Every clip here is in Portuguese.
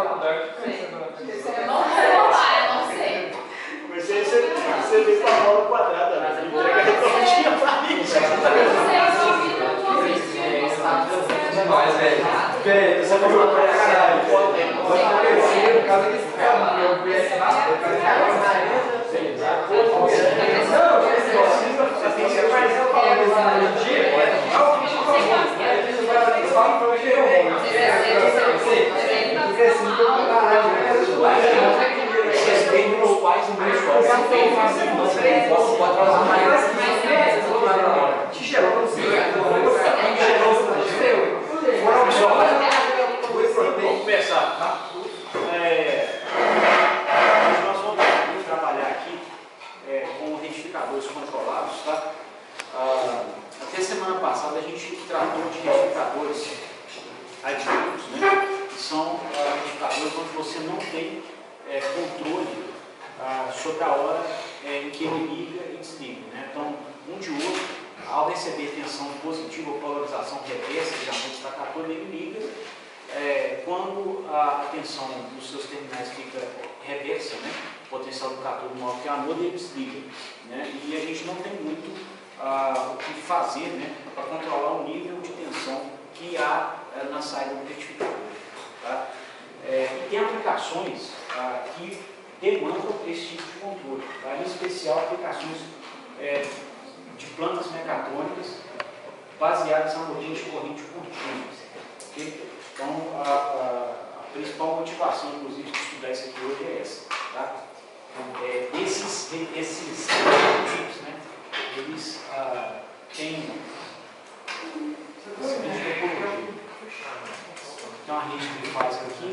Eu não vou falar, eu não sei. Você veio com a bola quadrada, né? Entrega redondinha pra mim. Mas, velho, você vai jogar pra caralho. Você tá pensando, por causa desse cara, eu conheço bastante. Respeito meus pais e meus pais. Posso atrasar mais. Vamos começar, tá? Nós vamos trabalhar aqui com retificadores controlados, tá? Até semana passada a gente tratou de retificadores aditivos, né? Que são retificadores onde você não tem controle sobre a hora em que ele liga e desliga, né? Então, um de outro, ao receber tensão positiva ou polarização reversa, geralmente está católico, ele liga. Quando a tensão dos seus terminais fica reversa, né? O potencial do catódo maior que a anodo, ele desliga, né? E a gente não tem muito o que fazer, né? Para controlar o nível de tensão que há na saída do retificador, tá? E tem aplicações que demandam esse tipo de controle, tá? Em especial aplicações de plantas mecatrônicas baseadas na rotina de corrente contínua. Okay? Então, a principal motivação, inclusive, de estudar isso aqui hoje é essa. Tá? Então, esses tipos, né, eles têm seguinte topologia. Tem uma rede de fase aqui.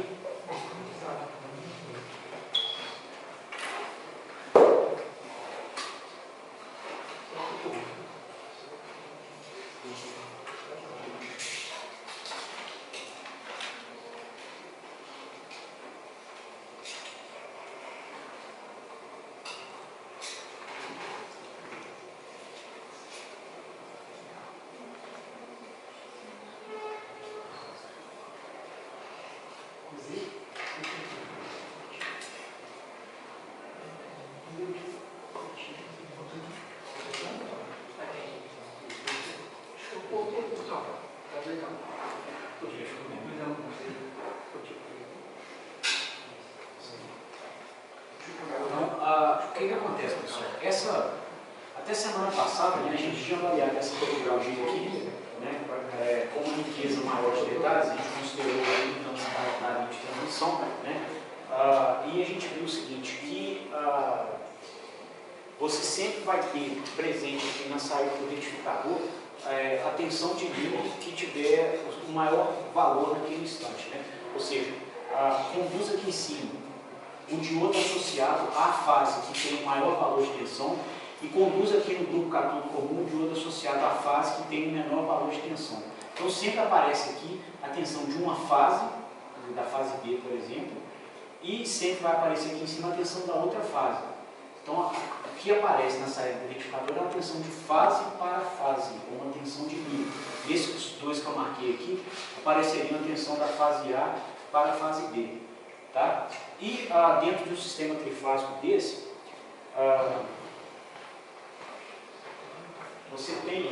O que acontece, pessoal? Até semana passada, né, a gente tinha avaliado essa topologia aqui, né, com uma riqueza maior de detalhes, a gente considerou a linha de transmissão, né, e a gente viu o seguinte, que você sempre vai ter presente aqui na saída do retificador a tensão de linha que tiver o maior valor naquele instante, né? Ou seja, conduz aqui em cima o diodo associado à fase que tem o maior valor de tensão e conduz aqui no grupo católico comum o diodo associado à fase que tem o menor valor de tensão. Então sempre aparece aqui a tensão de uma fase, da fase B, por exemplo, e sempre vai aparecer aqui em cima a tensão da outra fase. Então o que aparece na saída do retificador é uma tensão de fase para fase, ou uma tensão de linha. Nesses dois que eu marquei aqui, apareceria uma tensão da fase A para a fase B. Tá? E dentro de um sistema trifásico desse, você tem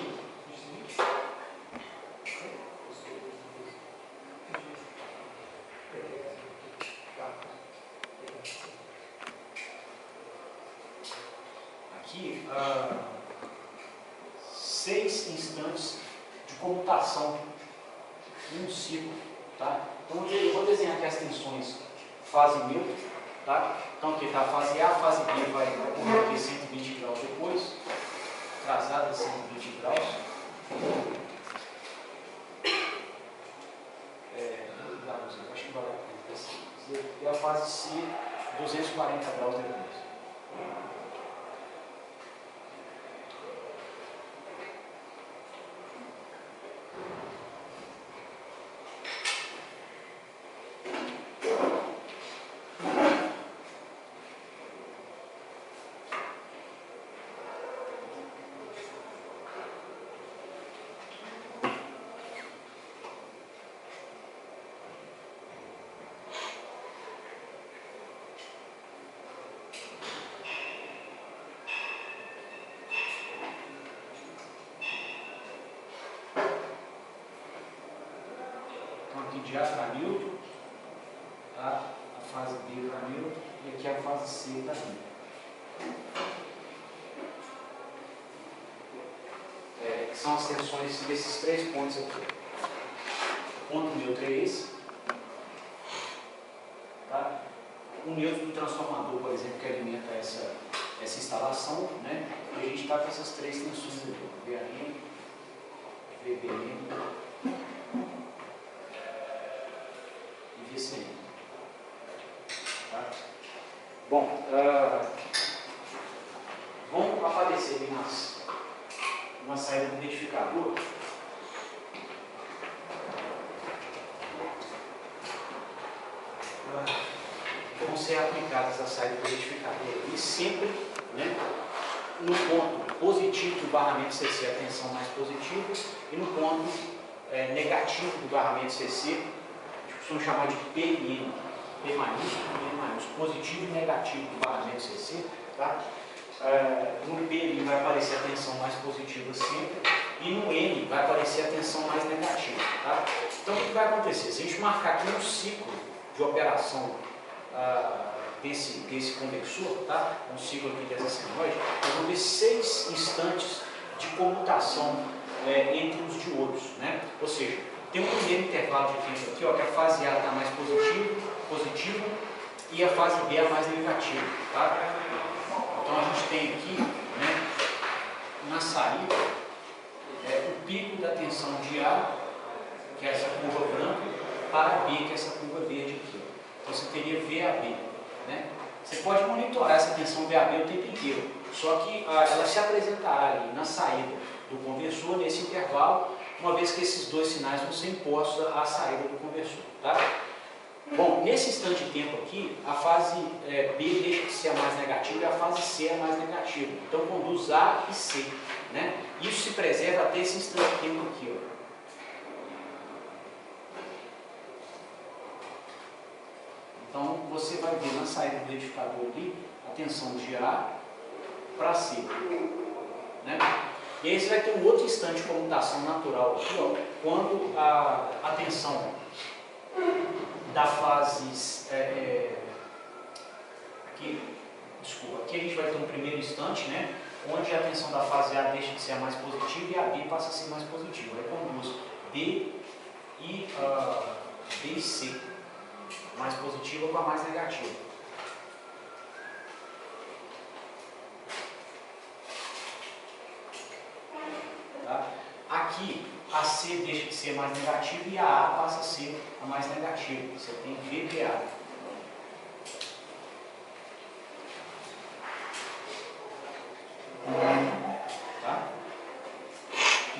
aqui 6 instantes de comutação em um ciclo. Tá? Então eu vou desenhar aqui as tensões fase neutro, tá? Então aqui está a fase A B vai ocorrer aqui 120 graus depois, atrasada 120 graus. Acho que vai dar. E a fase C, 240 graus depois. aqui de A para Newton, tá? A fase B para Newton e aqui a fase C para Newton. Que são as tensões desses três pontos aqui. O ponto neutro é esse. Tá? O neutro do transformador, por exemplo, que alimenta essa instalação, né? E a gente está com essas três tensões aqui, VAM, VBM e VCM. Tá? Bom, vão aparecer ali na saída do identificador vão ser aplicadas a saída do identificador e sempre, né, no ponto positivo do barramento CC a tensão mais positiva e no ponto negativo do barramento CC, vamos chamar de P e N, P maiúsculo e N maiúsculo, positivo e negativo do barramento CC, tá? No P ele vai aparecer a tensão mais positiva sempre e no N vai aparecer a tensão mais negativa, tá? Então o que vai acontecer? Se a gente marcar aqui um ciclo de operação desse conversor, tá? Um ciclo aqui dessa senoide, nós vamos ver 6 instantes de comutação entre uns de outros, né? Ou seja, tem um primeiro intervalo de tempo aqui, ó, que a fase A está mais positiva e a fase B é mais negativa, tá? Então a gente tem aqui, né, na saída, o pico da tensão de A, que é essa curva branca, para B, que é essa curva verde aqui. Então você teria VAB, né? Você pode monitorar essa tensão VAB o tempo inteiro, só que ela se apresentará ali na saída do conversor, nesse intervalo, uma vez que esses dois sinais vão ser impostos à saída do conversor, tá? Bom, nesse instante de tempo aqui, a fase B deixa de ser a mais negativa e a fase C é a mais negativa. Então conduz A e C, né? Isso se preserva até esse instante de tempo aqui, ó. Então você vai ver na saída do identificador ali a tensão de A para C, né? E aí você vai ter um outro instante de comutação natural aqui, ó, quando a tensão da fase aqui a gente vai ter um primeiro instante, né, onde a tensão da fase A deixa de ser a mais positiva e a B passa a ser mais positiva. Aí conduz B e C, mais positiva com a mais negativa. Tá? Aqui a C deixa de ser mais negativa e a A passa a ser a mais negativa. Você tem VBA. Tá?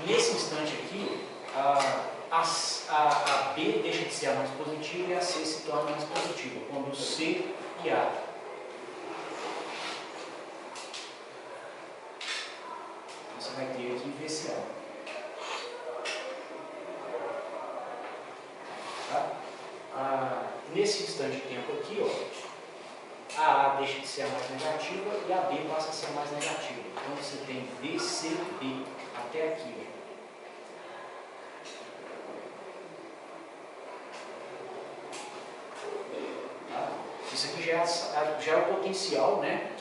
Nesse instante aqui, a B deixa de ser a mais positiva e a C se torna mais positiva, quando C e A. Você vai ter aqui VCA. Tá? Nesse instante de tempo aqui, ó, a A deixa de ser a mais negativa e a B passa a ser a mais negativa. Então você tem VCB até aqui, ó. Isso aqui já é o potencial, né,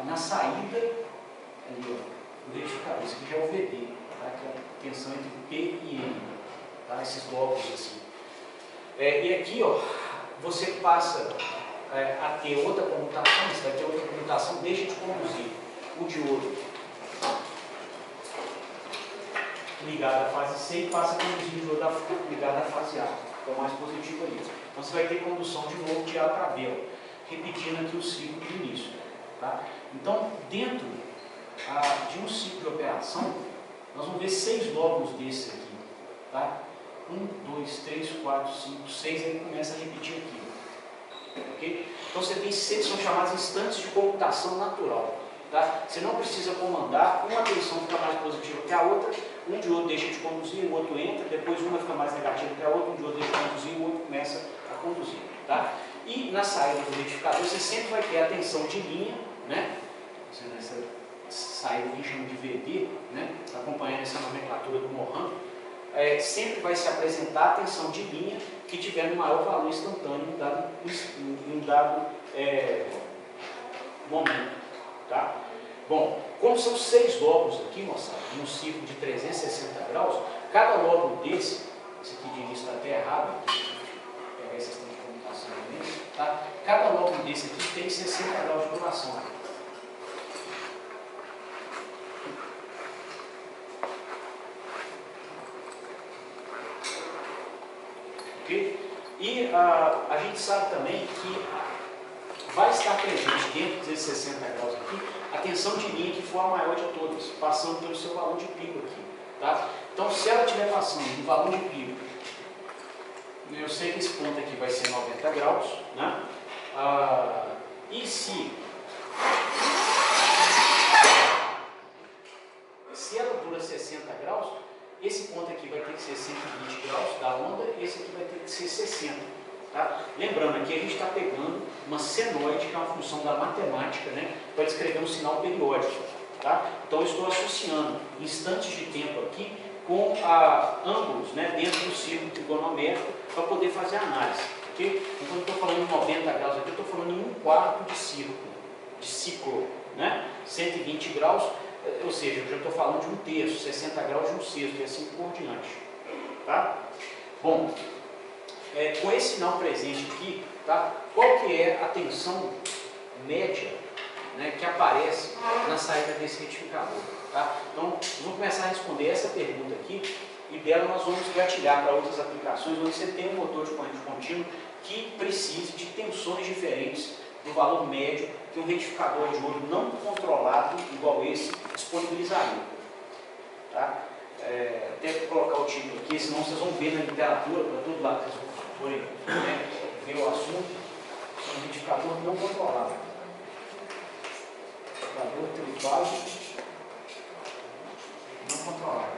na saída, ali, ó, do identificador. Isso aqui já é o VD, tá? Que é a tensão entre P e N, tá? Esses blocos assim. E aqui, ó, você passa a ter outra comutação, você vai ter outra comutação, deixa de conduzir o diodo ligado à fase C e passa a conduzir o diodo ligado à fase A, que é o mais positivo ali. Então você vai ter condução de novo de A para B, ó, repetindo aqui o ciclo do início. Tá? Então, dentro de um ciclo de operação, nós vamos ver 6 lóbulos desses aqui. Tá? 1, 2, 3, 4, 5, 6, aí começa a repetir aqui. Okay? Então você tem 6, são chamados instantes de comutação natural. Tá? Você não precisa comandar, uma tensão fica mais positiva que a outra, um diodo deixa de conduzir, o outro entra, depois uma fica mais negativa que a outra, um diodo deixa de conduzir, o outro começa a conduzir. Tá? E na saída do identificador você sempre vai ter a tensão de linha, né? Nessa saída que a gente chama de VD, né? Acompanhando essa nomenclatura do Mohan, sempre vai se apresentar a tensão de linha que tiver no maior valor instantâneo em um dado momento. Tá? Bom, como são 6 lobos aqui, moçada, num ciclo de 360 graus, cada lobo desse, esse aqui de início está até errado, pegar essa questão de computação também, tá? Cada lobo desse aqui tem 60 graus de duração. Okay? E a gente sabe também que vai estar presente dentro desses 60 graus aqui a tensão de linha que for a maior de todas, passando pelo seu valor de pico aqui. Tá? Então, se ela estiver passando no valor de pico, eu sei que esse ponto aqui vai ser 90 graus, né? E se ela dura 60 graus, esse ponto aqui vai ter que ser 120 graus da onda, esse aqui vai ter que ser 60. Tá? Lembrando, aqui a gente está pegando uma senoide, que é uma função da matemática, né, para descrever um sinal periódico. Tá? Então, eu estou associando instantes de tempo aqui com ângulos, né, dentro do círculo trigonométrico para poder fazer a análise. Okay? Então, quando eu estou falando em 90 graus aqui, eu estou falando em 1/4 de ciclo. Né? 120 graus, ou seja, eu já estou falando de 1/3, 60 graus de 1/6 e assim por diante. Tá? Bom, com esse sinal presente aqui, tá? Qual que é a tensão média, né, que aparece na saída desse retificador? Tá? Então, vamos começar a responder essa pergunta aqui e dela nós vamos gatilhar para outras aplicações onde você tem um motor de corrente contínua que precise de tensões diferentes do valor médio que um retificador de olho não controlado, igual esse, disponibilizaria. Tá? Até colocar o título aqui, senão vocês vão ver na literatura, para todo lado, vocês vão ver o assunto, é um retificador não controlado. Retificador trifásico não controlado.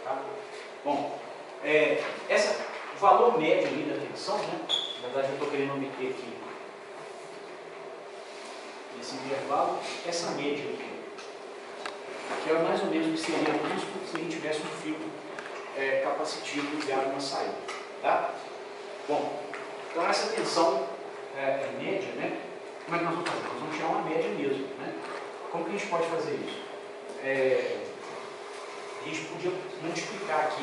Tá? Bom, o valor médio ali da tensão, né? Na verdade eu estou querendo obter aqui nesse intervalo, essa média aqui, que é mais ou menos o que seria justo se a gente tivesse um filtro capacitivo ligado na saída. Tá? Bom, então essa tensão média, né? Como é que nós vamos fazer? Nós vamos tirar uma média mesmo. Né? Como que a gente pode fazer isso? A gente podia multiplicar aqui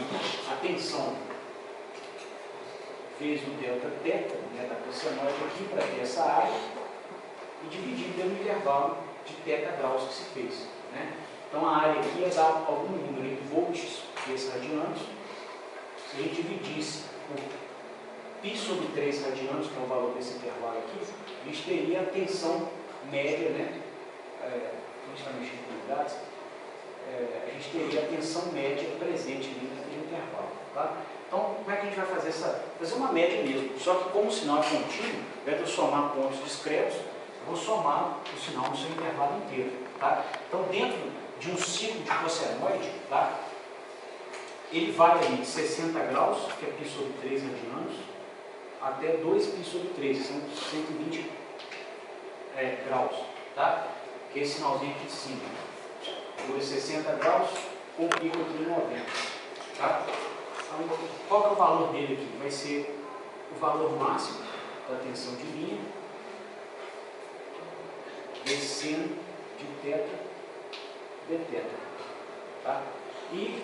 a tensão vezes o delta θ, né, da cossenoide aqui para ter essa área e dividir pelo intervalo de θ graus que se fez. Né? Então a área aqui ia dar algum número em volts, vezes radianos. Se a gente dividisse por π sobre 3 radianos, que é o valor desse intervalo aqui, a gente teria a tensão média, né? A gente está mexendo com unidades, a gente teria a tensão média presente ali naquele intervalo. Tá? Então, como é que a gente vai fazer uma média mesmo? Só que como o sinal é contínuo, ao invés de eu somar pontos discretos, eu vou somar o sinal no seu intervalo inteiro. Tá? Então, dentro de um ciclo de cossenoide, tá? Ele vai ali de 60 graus, que é π sobre 3 radianos, até 2π sobre 3, que são 120 graus. Tá? Que é esse sinalzinho aqui de cima. Por 60 graus, com pico aqui de 90. Tá? Então, qual que é o valor dele aqui? Vai ser o valor máximo da tensão de linha, vezes seno de θ dθ. Tá? E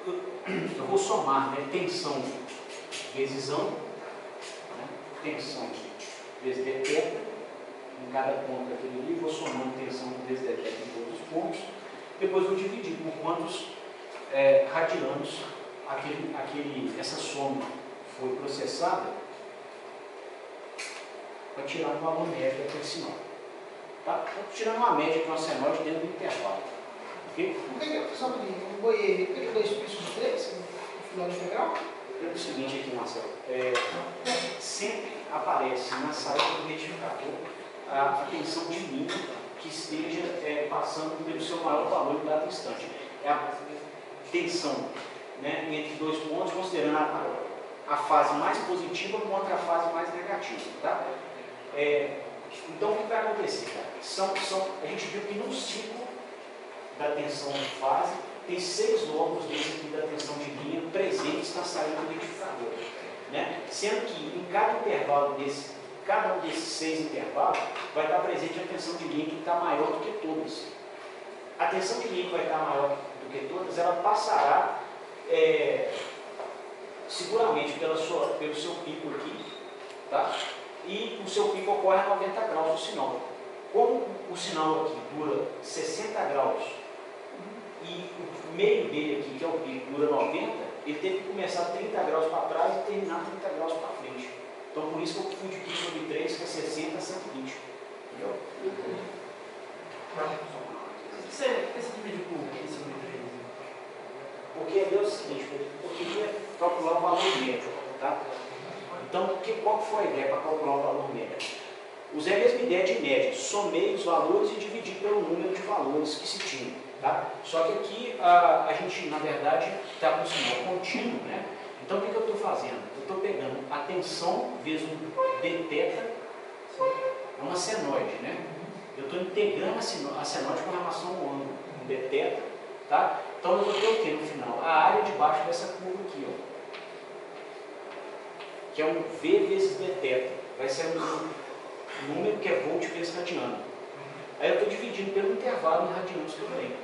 eu vou somar, né, tensão vezes ângulo, né, tensão vezes dθ em cada ponto daquele ali, vou somando tensão vezes dθ em todos os pontos, depois vou dividir por quantos radianos essa soma foi processada para tirar um valor médio daquele sinal. Tá? Estou tirando uma média de uma senoide dentro do intervalo. Ok? Só um pouquinho, eu vou ir. Por que 2 π sobre 3 no final integral? É o seguinte aqui, Marcelo. Sempre aparece na saída do retificador a tensão de linha que esteja passando pelo seu maior valor em dado instante. É a tensão, né, entre dois pontos, considerando a fase mais positiva contra a fase mais negativa. Tá? Então, o que vai acontecer, cara? A gente viu que no ciclo da tensão de fase, tem 6 lobos desse aqui da tensão de linha presentes na saída do retificador. Né? Sendo que em cada intervalo cada um desses 6 intervalos, vai estar presente a tensão de linha que está maior do que todas. A tensão de linha que vai estar maior do que todas, ela passará seguramente pelo seu pico aqui, tá? E o seu pico ocorre a 90 graus do sinal. Como o sinal aqui dura 60 graus e o meio dele aqui, que é o pico, dura 90, ele teve que começar 30 graus para trás e terminar 30 graus para frente. Então, por isso que eu fui de pi sobre 3, que é 60 a 120. Entendeu? Esse dividir por pi sobre 3? Porque é o seguinte, eu queria calcular o valor médio, tá? Então, qual foi a ideia para calcular o valor médio? Usei a mesma ideia de média, somei os valores e dividi pelo número de valores que se tinha, tá? Só que aqui a gente, na verdade, está com o sinal contínuo, né? Então, o que eu estou fazendo? Eu estou pegando a tensão vezes um d-teta, é uma senoide, né? Eu estou integrando a senoide com relação ao ângulo, um d-teta, tá? Então, eu vou ter o que no final? A área de baixo dessa curva aqui, ó. Que é um V vezes d-teta. Vai ser um número que é volt vezes radiano. Aí eu estou dividindo pelo intervalo em radianos também.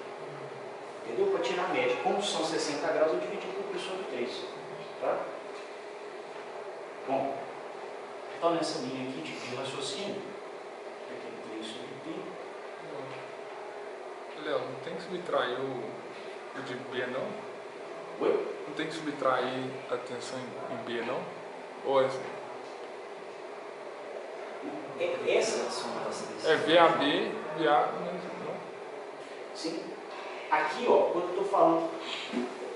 Entendeu? Para tirar a média. Como são 60 graus, eu dividi por pi sobre 3. Tá? Bom, então nessa linha aqui de raciocínio, aqui 3 sobre pi. Léo, não tem que subtrair o de B não? Oi? Não tem que subtrair a tensão em B não? Ou é assim? É VAB, VA, não? Sim. Aqui, ó, quando eu estou falando,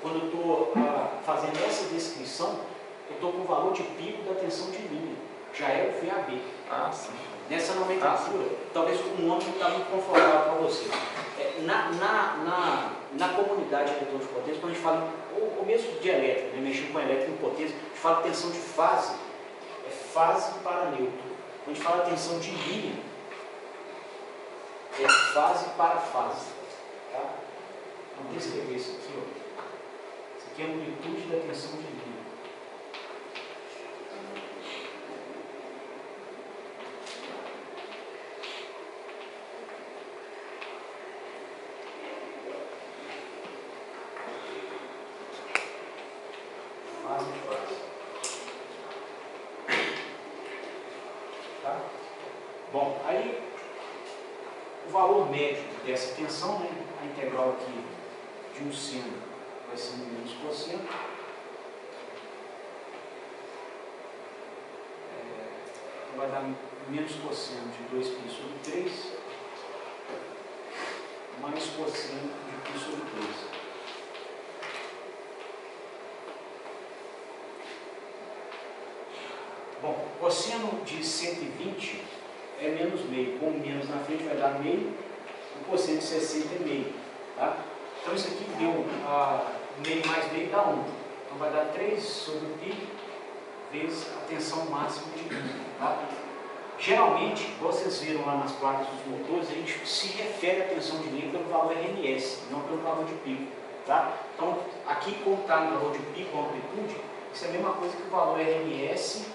quando eu estou fazendo essa descrição, eu estou com o valor de pico da tensão de linha. Já é o VAB. Ah, sim. Nessa nomenclatura, talvez o nome não está muito confortável para você. Na comunidade de eletrônica de potência, quando a gente fala, ou mesmo de elétrica, né, mexendo com elétrica em potência, a gente fala tensão de fase, é fase para neutro. Quando a gente fala tensão de linha, é fase para fase. Tá? Vamos descrever isso aqui. Ó. Isso aqui é a amplitude da tensão de linha. Tá? Bom, aí o valor médio dessa tensão, né, a integral aqui de 1 seno vai ser menos cosseno. Então vai dar menos cosseno de 2π sobre 3 mais cosseno de π sobre 3. Bom, cosseno de 120 é menos meio. Com menos na frente vai dar meio. O cosseno de 60 é meio. Tá? Então isso aqui deu meio mais meio dá 1. Então vai dar 3 sobre π vezes a tensão máxima de linha. Tá? Geralmente, vocês viram lá nas placas dos motores, a gente se refere à tensão de linha pelo valor RMS, não pelo valor de pico. Tá? Então, aqui como está no valor de pico, amplitude, isso é a mesma coisa que o valor RMS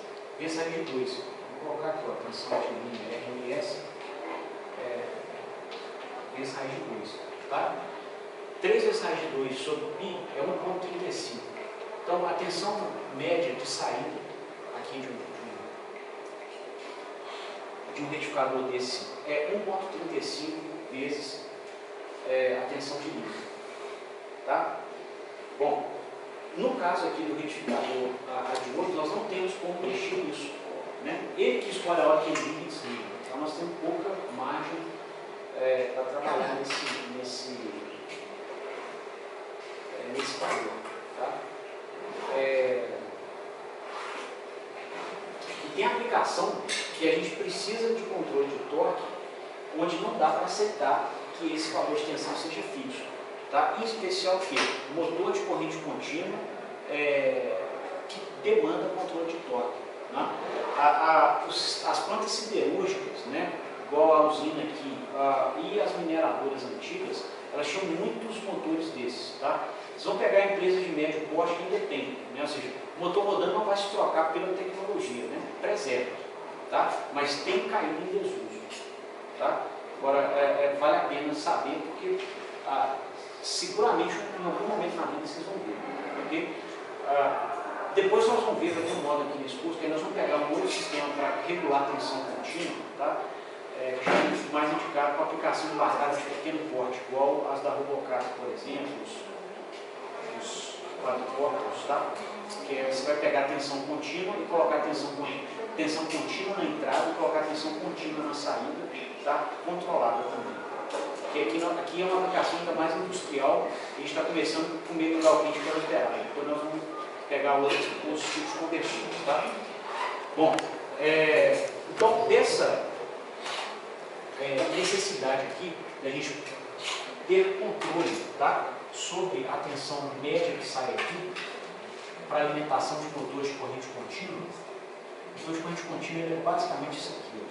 vezes raiz de 2. Vou colocar aqui, ó, tensão de linha RMS vezes raiz de 2. Tá? 3 vezes raiz de 2 sobre π é 1,35. Então, a tensão média de saída aqui de um retificador desse é 1,35 vezes a tensão de linha. Tá? Bom, no caso aqui do retificador adiodo, nós não temos como mexer isso. Né? Ele que escolhe a hora que ele liga e desliga. Então nós temos pouca margem para trabalhar nesse valor. Tá? E tem aplicação que a gente precisa de controle de torque, onde não dá para aceitar que esse valor de tensão seja fixo. Tá? Em especial o quê? Motor de corrente contínua que demanda controle de torque. Né? As plantas siderúrgicas, né, igual a usina aqui, e as mineradoras antigas, elas tinham muitos motores desses. Tá? Vocês vão pegar empresas de médio porte que ainda tem, né? Ou seja, o motor rodando não vai se trocar pela tecnologia, né? Preserva, tá? Mas tem caído em desuso. Tá? Agora, vale a pena saber, porque seguramente em algum momento na vida vocês vão ver. Okay? Depois nós vamos ver, vai ter um modo aqui nesse curso, que aí nós vamos pegar um outro sistema para regular a tensão contínua, tá? Mais indicado para aplicação de barradas de pequeno porte, igual as da Robocap, por exemplo, os quadricópteros, tá? Que você vai pegar a tensão contínua e colocar a tensão contínua na entrada e colocar a tensão contínua na saída, tá? Controlada também. Porque aqui é uma aplicação ainda mais industrial, e a gente está começando com meio lugar quente para liberar. Depois nós vamos pegar outros tipos conversíveis, tá? Bom, então dessa necessidade aqui da gente ter controle, tá, sobre a tensão média que sai aqui para alimentação de motores de corrente contínua. O motor de corrente contínua é basicamente isso aqui.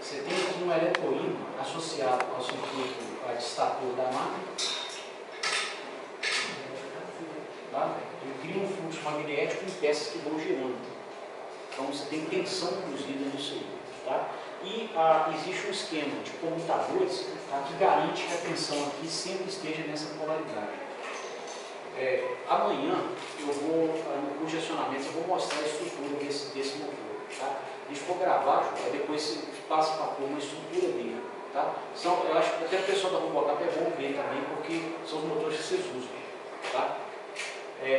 Você tem aqui um eletroímã associado ao circuito distator da máquina. Tá? Ele cria um fluxo magnético em peças que vão girando. Então você tem tensão induzida nisso aí. Tá? E existe um esquema de comutadores, tá, que garante que a tensão aqui sempre esteja nessa polaridade. Amanhã eu vou, no curso de acionamento, eu vou mostrar a estrutura desse motor. Tá? A gente for gravar, depois você passa para pôr uma estrutura dele. Tá? Eu acho que até o pessoal da Robocap é bom ver também, porque são os motores que vocês usam. Tá?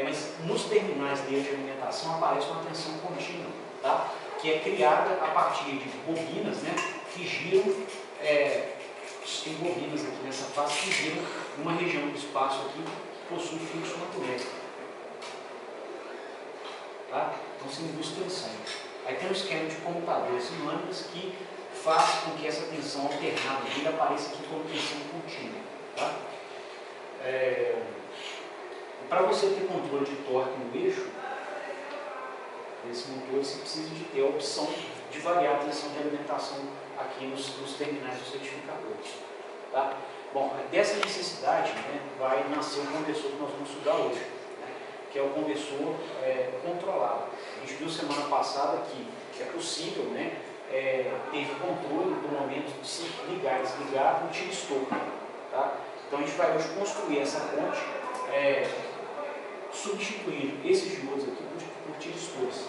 Mas nos terminais dele de alimentação aparece uma tensão contínua, tá? Que é criada a partir de bobinas, né, que giram, tem bobinas aqui nessa face que giram numa região do espaço aqui que possui fluxo magnético. Tá? Então se induz tensão. Aí tem um esquema de comutadores e lâminas que faz com que essa tensão alternada dele apareça aqui como tensão contínua. Tá? Para você ter controle de torque no eixo desse motor, você precisa de ter a opção de variar a tensão de alimentação aqui nos terminais dos retificadores. Tá? Bom, dessa necessidade, né, vai nascer o conversor que nós vamos estudar hoje, né, que é o conversor controlado. A gente viu semana passada que é possível, né, ter controle do momento de se ligar e desligar no tiristor. Tá? Então a gente vai hoje construir essa ponte, substituir esses diodos aqui por tiristores.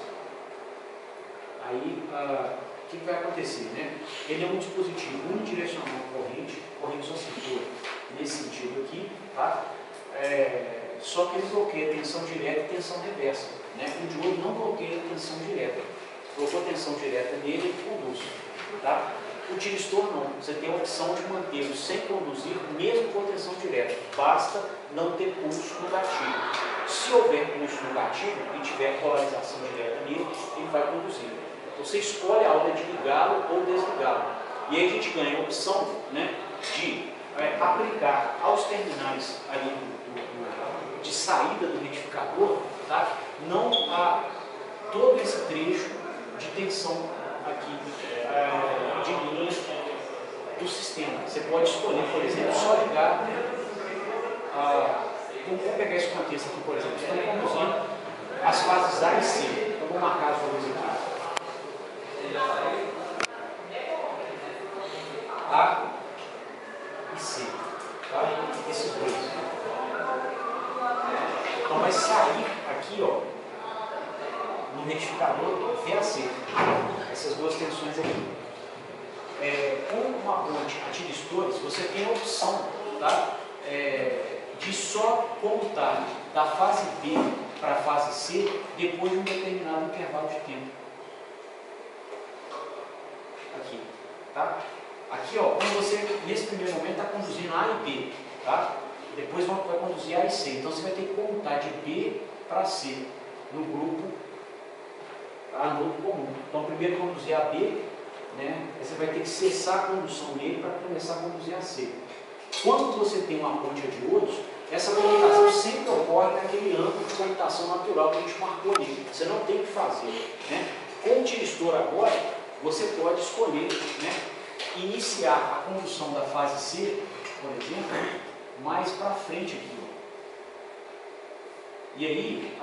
Aí, o que vai acontecer? Né? Ele é um dispositivo unidirecional corrente osciladora, nesse sentido aqui, tá? Só que ele bloqueia tensão direta e tensão reversa. Né? O diodo não bloqueia tensão direta. Colocou tensão direta nele, ele conduz. Tá? O tiristor não. Você tem a opção de mantê-lo sem conduzir, mesmo com tensão direta. Basta não ter pulso no gatilho. Se houver pulso no gatilho e tiver polarização direta nele, ele vai conduzir. Então você escolhe a hora de ligá-lo ou desligá-lo. E aí a gente ganha a opção, né, de aplicar aos terminais ali de saída do retificador, tá, não a todo esse trecho de tensão aqui de linha do sistema. Você pode escolher, por exemplo, só ligar vamos pegar esse contexto aqui, por exemplo. Estamos conduzindo as fases A e C. Então vou marcar as valores aqui. A e C. Tá? Esses dois. Então vai sair aqui, ó, no retificador VAC. Essas duas tensões aqui. Com uma ponte a tiristores, você tem a opção, tá, de só comutar da fase B para a fase C depois de um determinado intervalo de tempo. Aqui, tá? Aqui, ó, quando você, nesse primeiro momento, está conduzindo A e B, tá? Depois vai conduzir A e C. Então você vai ter que comutar de B para C no grupo comum. Então primeiro conduzir a B, né? Aí você vai ter que cessar a condução dele para começar a conduzir a C. Quando você tem uma ponte de outros, essa commutação sempre ocorre naquele âmbito de comutação natural que a gente marcou ali. Você não tem o que fazer. Né? Com o tiristor agora, você pode escolher, né, iniciar a condução da fase C, por exemplo, mais para frente aqui. E aí,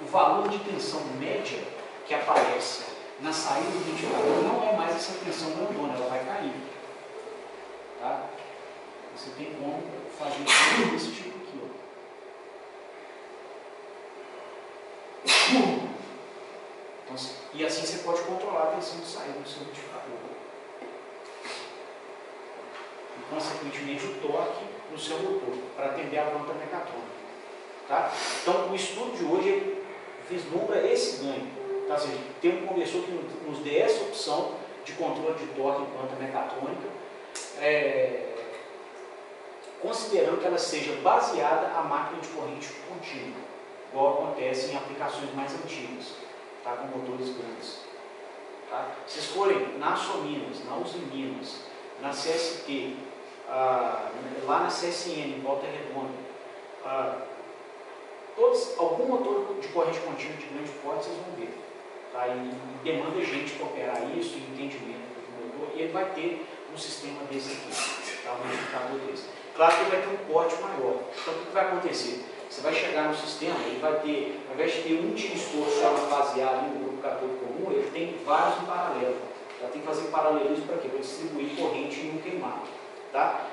o valor de tensão média que aparece na saída do ventilador não é mais essa tensão grandona, ela vai cair. Tá? Você tem como fazer isso desse tipo aqui. Ó. Então, e assim você pode controlar a tensão de saída do seu ventilador. E, consequentemente, o torque no seu motor, para atender a planta mecatônica. Tá? Então, o estudo de hoje vislumbra esse ganho. Tá? Ou seja, tem um conversor que nos dê essa opção de controle de torque em planta mecatônica, considerando que ela seja baseada a máquina de corrente contínua, igual acontece em aplicações mais antigas, tá? Com motores grandes. Tá? Se vocês forem na Sominas, na Usiminas, na CST, lá na CSN, em Volta Redonda, algum motor de corrente contínua de grande porte vocês vão ver. Tá? E demanda gente para operar isso, entendimento do motor, e ele vai ter um sistema desse aqui, tá? Um identificador desse. Claro que ele vai ter um porte maior. Então o que vai acontecer? Você vai chegar no sistema, ele vai ter, ao invés de ter um tiristor só na fase A ali no grupo católico comum, ele tem vários em paralelo. Ela tem que fazer paralelismo para quê? Para distribuir corrente e não queimar. Tá?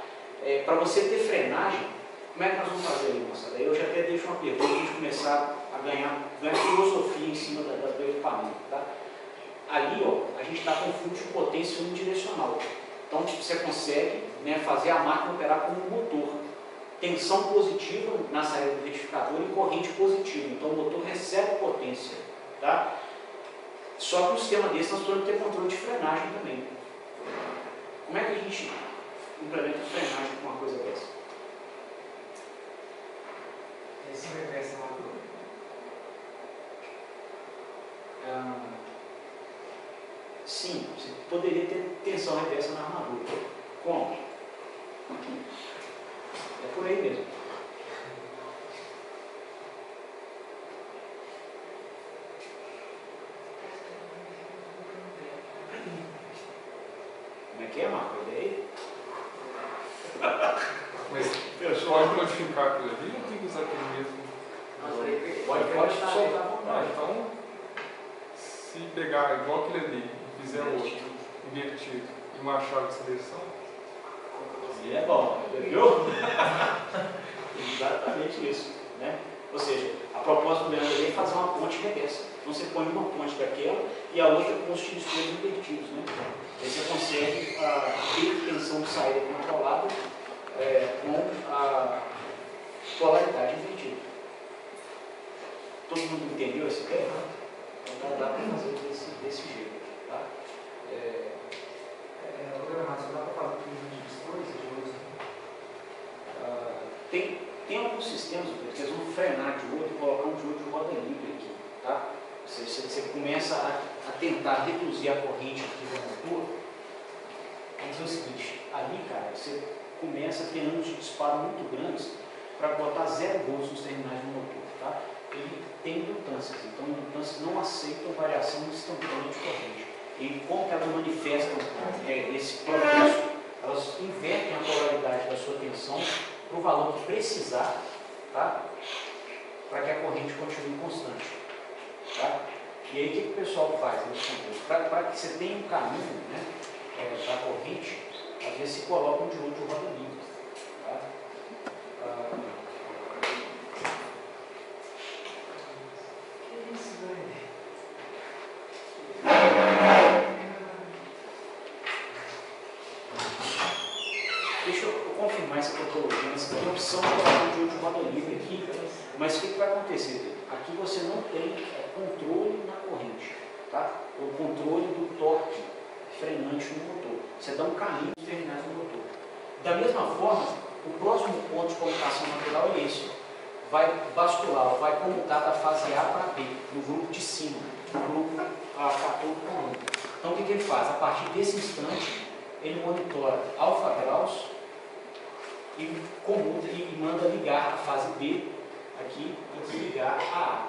Para você ter frenagem, como é que nós vamos fazer ali, moçada? Eu já até deixo uma pergunta para a gente começar a ganhar filosofia em cima do equipamento. Tá? Ali, ó, a gente está com fluxo de potência unidirecional. Então, você consegue, né, fazer a máquina operar como um motor. Tensão positiva na saída do retificador e corrente positiva. Então, o motor recebe potência. Tá? Só que um sistema desse nós precisamos ter controle de frenagem também. Como é que a gente implementa frenagem com uma coisa dessa? Esse reverso na altura. Sim, você poderia ter tensão reversa na armadura. Como? É por aí mesmo. Como é que é, Marco? E daí? Mas pode modificar aquilo ali ou tem que usar aquele mesmo? Pode soltar à vontade. Então, se pegar igual aquele ali e fizer o outro invertido e uma chave de seleção, é bom, viu? Exatamente isso. Né? Ou seja, a proposta do Leandro é fazer uma ponte reversa. Então você põe uma ponte daquela e a outra com os tiristores invertidos. Né? Aí você consegue ter tensão de saída controlada com a polaridade invertida. Todo mundo entendeu essa ideia? Então dá para fazer desse jeito. Tá? Só dá para falar que tem alguns sistemas que eles vão frenar de outro e colocar um diodo de roda livre aqui. Tá? Você começa a tentar reduzir a corrente aqui do motor. Vamos dizer o seguinte, ali, cara, você começa a ter anos de disparo muito grandes para botar 0 volts nos terminais do motor. Tá? Ele tem indutâncias, então indutâncias não aceitam variação instantânea de corrente. E como que elas manifestam esse processo? Elas invertem a polaridade da sua tensão para o valor que precisar, tá? Para que a corrente continue constante. Tá? E aí o que o pessoal faz nesse contexto? Para que você tenha um caminho, né, da corrente, às vezes se coloca um diodo de roda livre. Tá? Deixa eu confirmar essa topologia, mas tem a opção de colocar um diodo de roda livre aqui, mas o que vai acontecer? Aqui você não tem controle na corrente, tá? O controle do torque frenante no motor. Você dá um caminho de terminais no motor. Da mesma forma, o próximo ponto de comutação natural é esse. Vai bascular, vai comutar da fase A para B, no grupo de cima, no grupo católico comum. Então o que ele faz? A partir desse instante, ele monitora alfa graus e comuta e manda ligar a fase B aqui e desligar a A.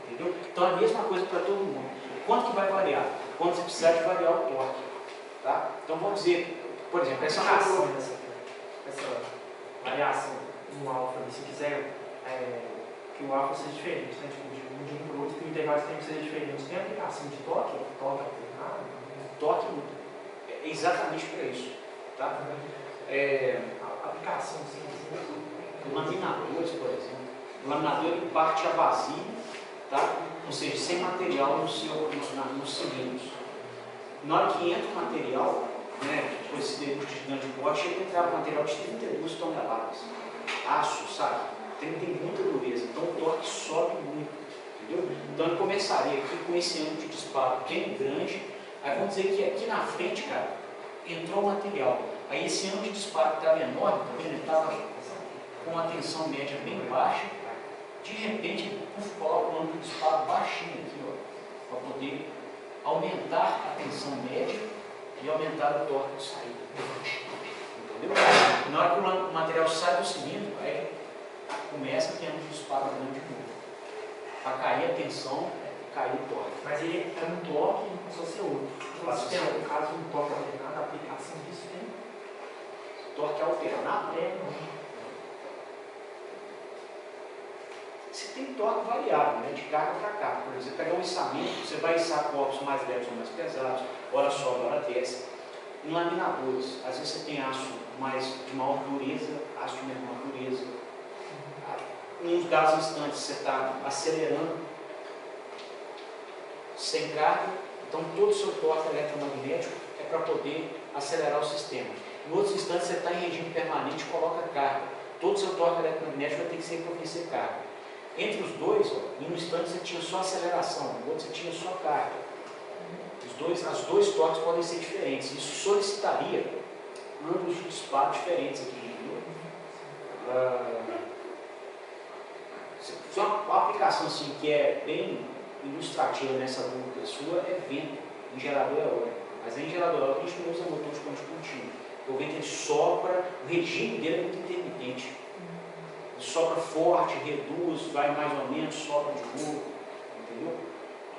Entendeu? Então a mesma coisa para todo mundo. Quanto que vai variar? Quando você precisar de variar o torque. Tá? Então vamos dizer, por exemplo, essa variação no alfa, se quiser que o alfa seja diferente, né? Tipo, de um para o outro, que o intervalo tem que ser diferente. Tem aplicação de torque alternado? Torque é exatamente para isso. Tá? A aplicação, sim. Laminadores, por exemplo. O laminador ele parte a vazio, tá? Ou seja, sem material nos cilindros. Na hora que entra o material, né, tipo esse debut gigante de porte, chega a entrar um material de 32 toneladas. Aço, sabe? Tem muita dureza, então o torque sobe muito. Entendeu? Então ele começaria aqui com esse ângulo de disparo bem grande. Aí vamos dizer que aqui na frente, cara, entrou o material. Aí esse ângulo de disparo que estava enorme, ele estava com uma tensão média bem baixa. De repente ele coloca o ângulo de disparo baixinho aqui, ó, para poder aumentar a tensão média e aumentar o torque de saída. Entendeu? Na hora que o material sai do cilindro, aí começa a ter ângulo de disparo grande de novo. Para cair a tensão, cair o torque. Mas ele é um torque e não precisa ser outro. Então, se tem algum caso um torque alternado, a aplicação disso tem? Torque alternado? Não. Você tem torque variável, né, de carga para carga. Por exemplo, você pegar um içamento, você vai içar corpos mais leves ou mais pesados, hora sobe, hora desce. Em laminadores, às vezes você tem aço de maior dureza, aço de menor dureza. Em uns dados instantes você está acelerando sem carga, então todo o seu torque eletromagnético é para poder acelerar o sistema. Em outros instantes você está em regime permanente e coloca carga. Todo o seu torque eletromagnético vai ter que ser para fornecer carga. Entre os dois, ó, em um instante você tinha só aceleração, no outro você tinha só carga. As dois torques podem ser diferentes. Isso solicitaria ângulos de disparo diferentes aqui. Entendeu? Uma aplicação assim, que é bem ilustrativa nessa dúvida sua é vento em gerador eólico. Mas em gerador eólico a gente não usa motor de corrente contínua. O vento ele sopra, o regime dele é muito intermitente. Ele sopra forte, reduz, vai mais ou menos, sopra de novo. Entendeu?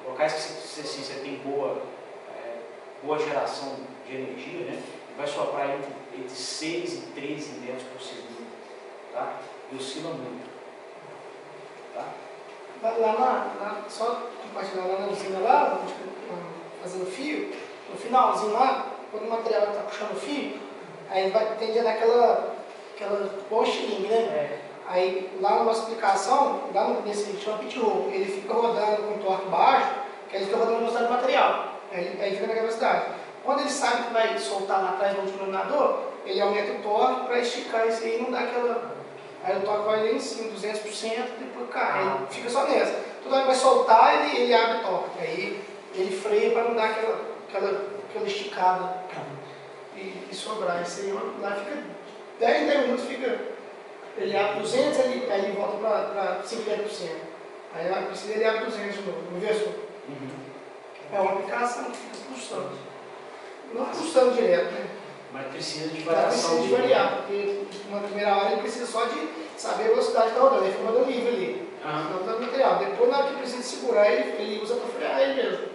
Locais que você tem boa geração de energia, né? Vai soprar entre 6 e 13 metros por segundo. Tá? E oscila muito. Tá? Só compartilhar lá na usina lá, fazendo fio, no finalzinho lá, quando o material está puxando o fio, aí vai tender naquela estilingue, né? Aí lá na nossa aplicação, lá nesse chama pit roll, ele fica rodando com torque baixo, que aí ele fica rodando a velocidade do material. Aí fica naquela velocidade. Quando ele sabe que vai soltar lá atrás do iluminador, ele aumenta o torque para esticar isso aí e não dá aquela. Aí o torque vai lá em cima, 200%, depois cai. Aí fica só nessa. Toda hora que vai soltar, ele abre o torque. Aí ele freia para não dar aquela esticada e sobrar. Isso aí lá fica 10 minutos, ele abre 200, aí ele volta para 50%. Aí a precisa ele abre 200 de novo, no inversor. É uma aplicação que fica pulsando. Não pulsando direto, né? Mas precisa de variação. Precisa de variar, porque na primeira hora ele precisa só de saber a velocidade que está rodando, ele fica rodando livre ali. Não está no material. Depois, na hora que precisa segurar, ele usa para frear ele mesmo.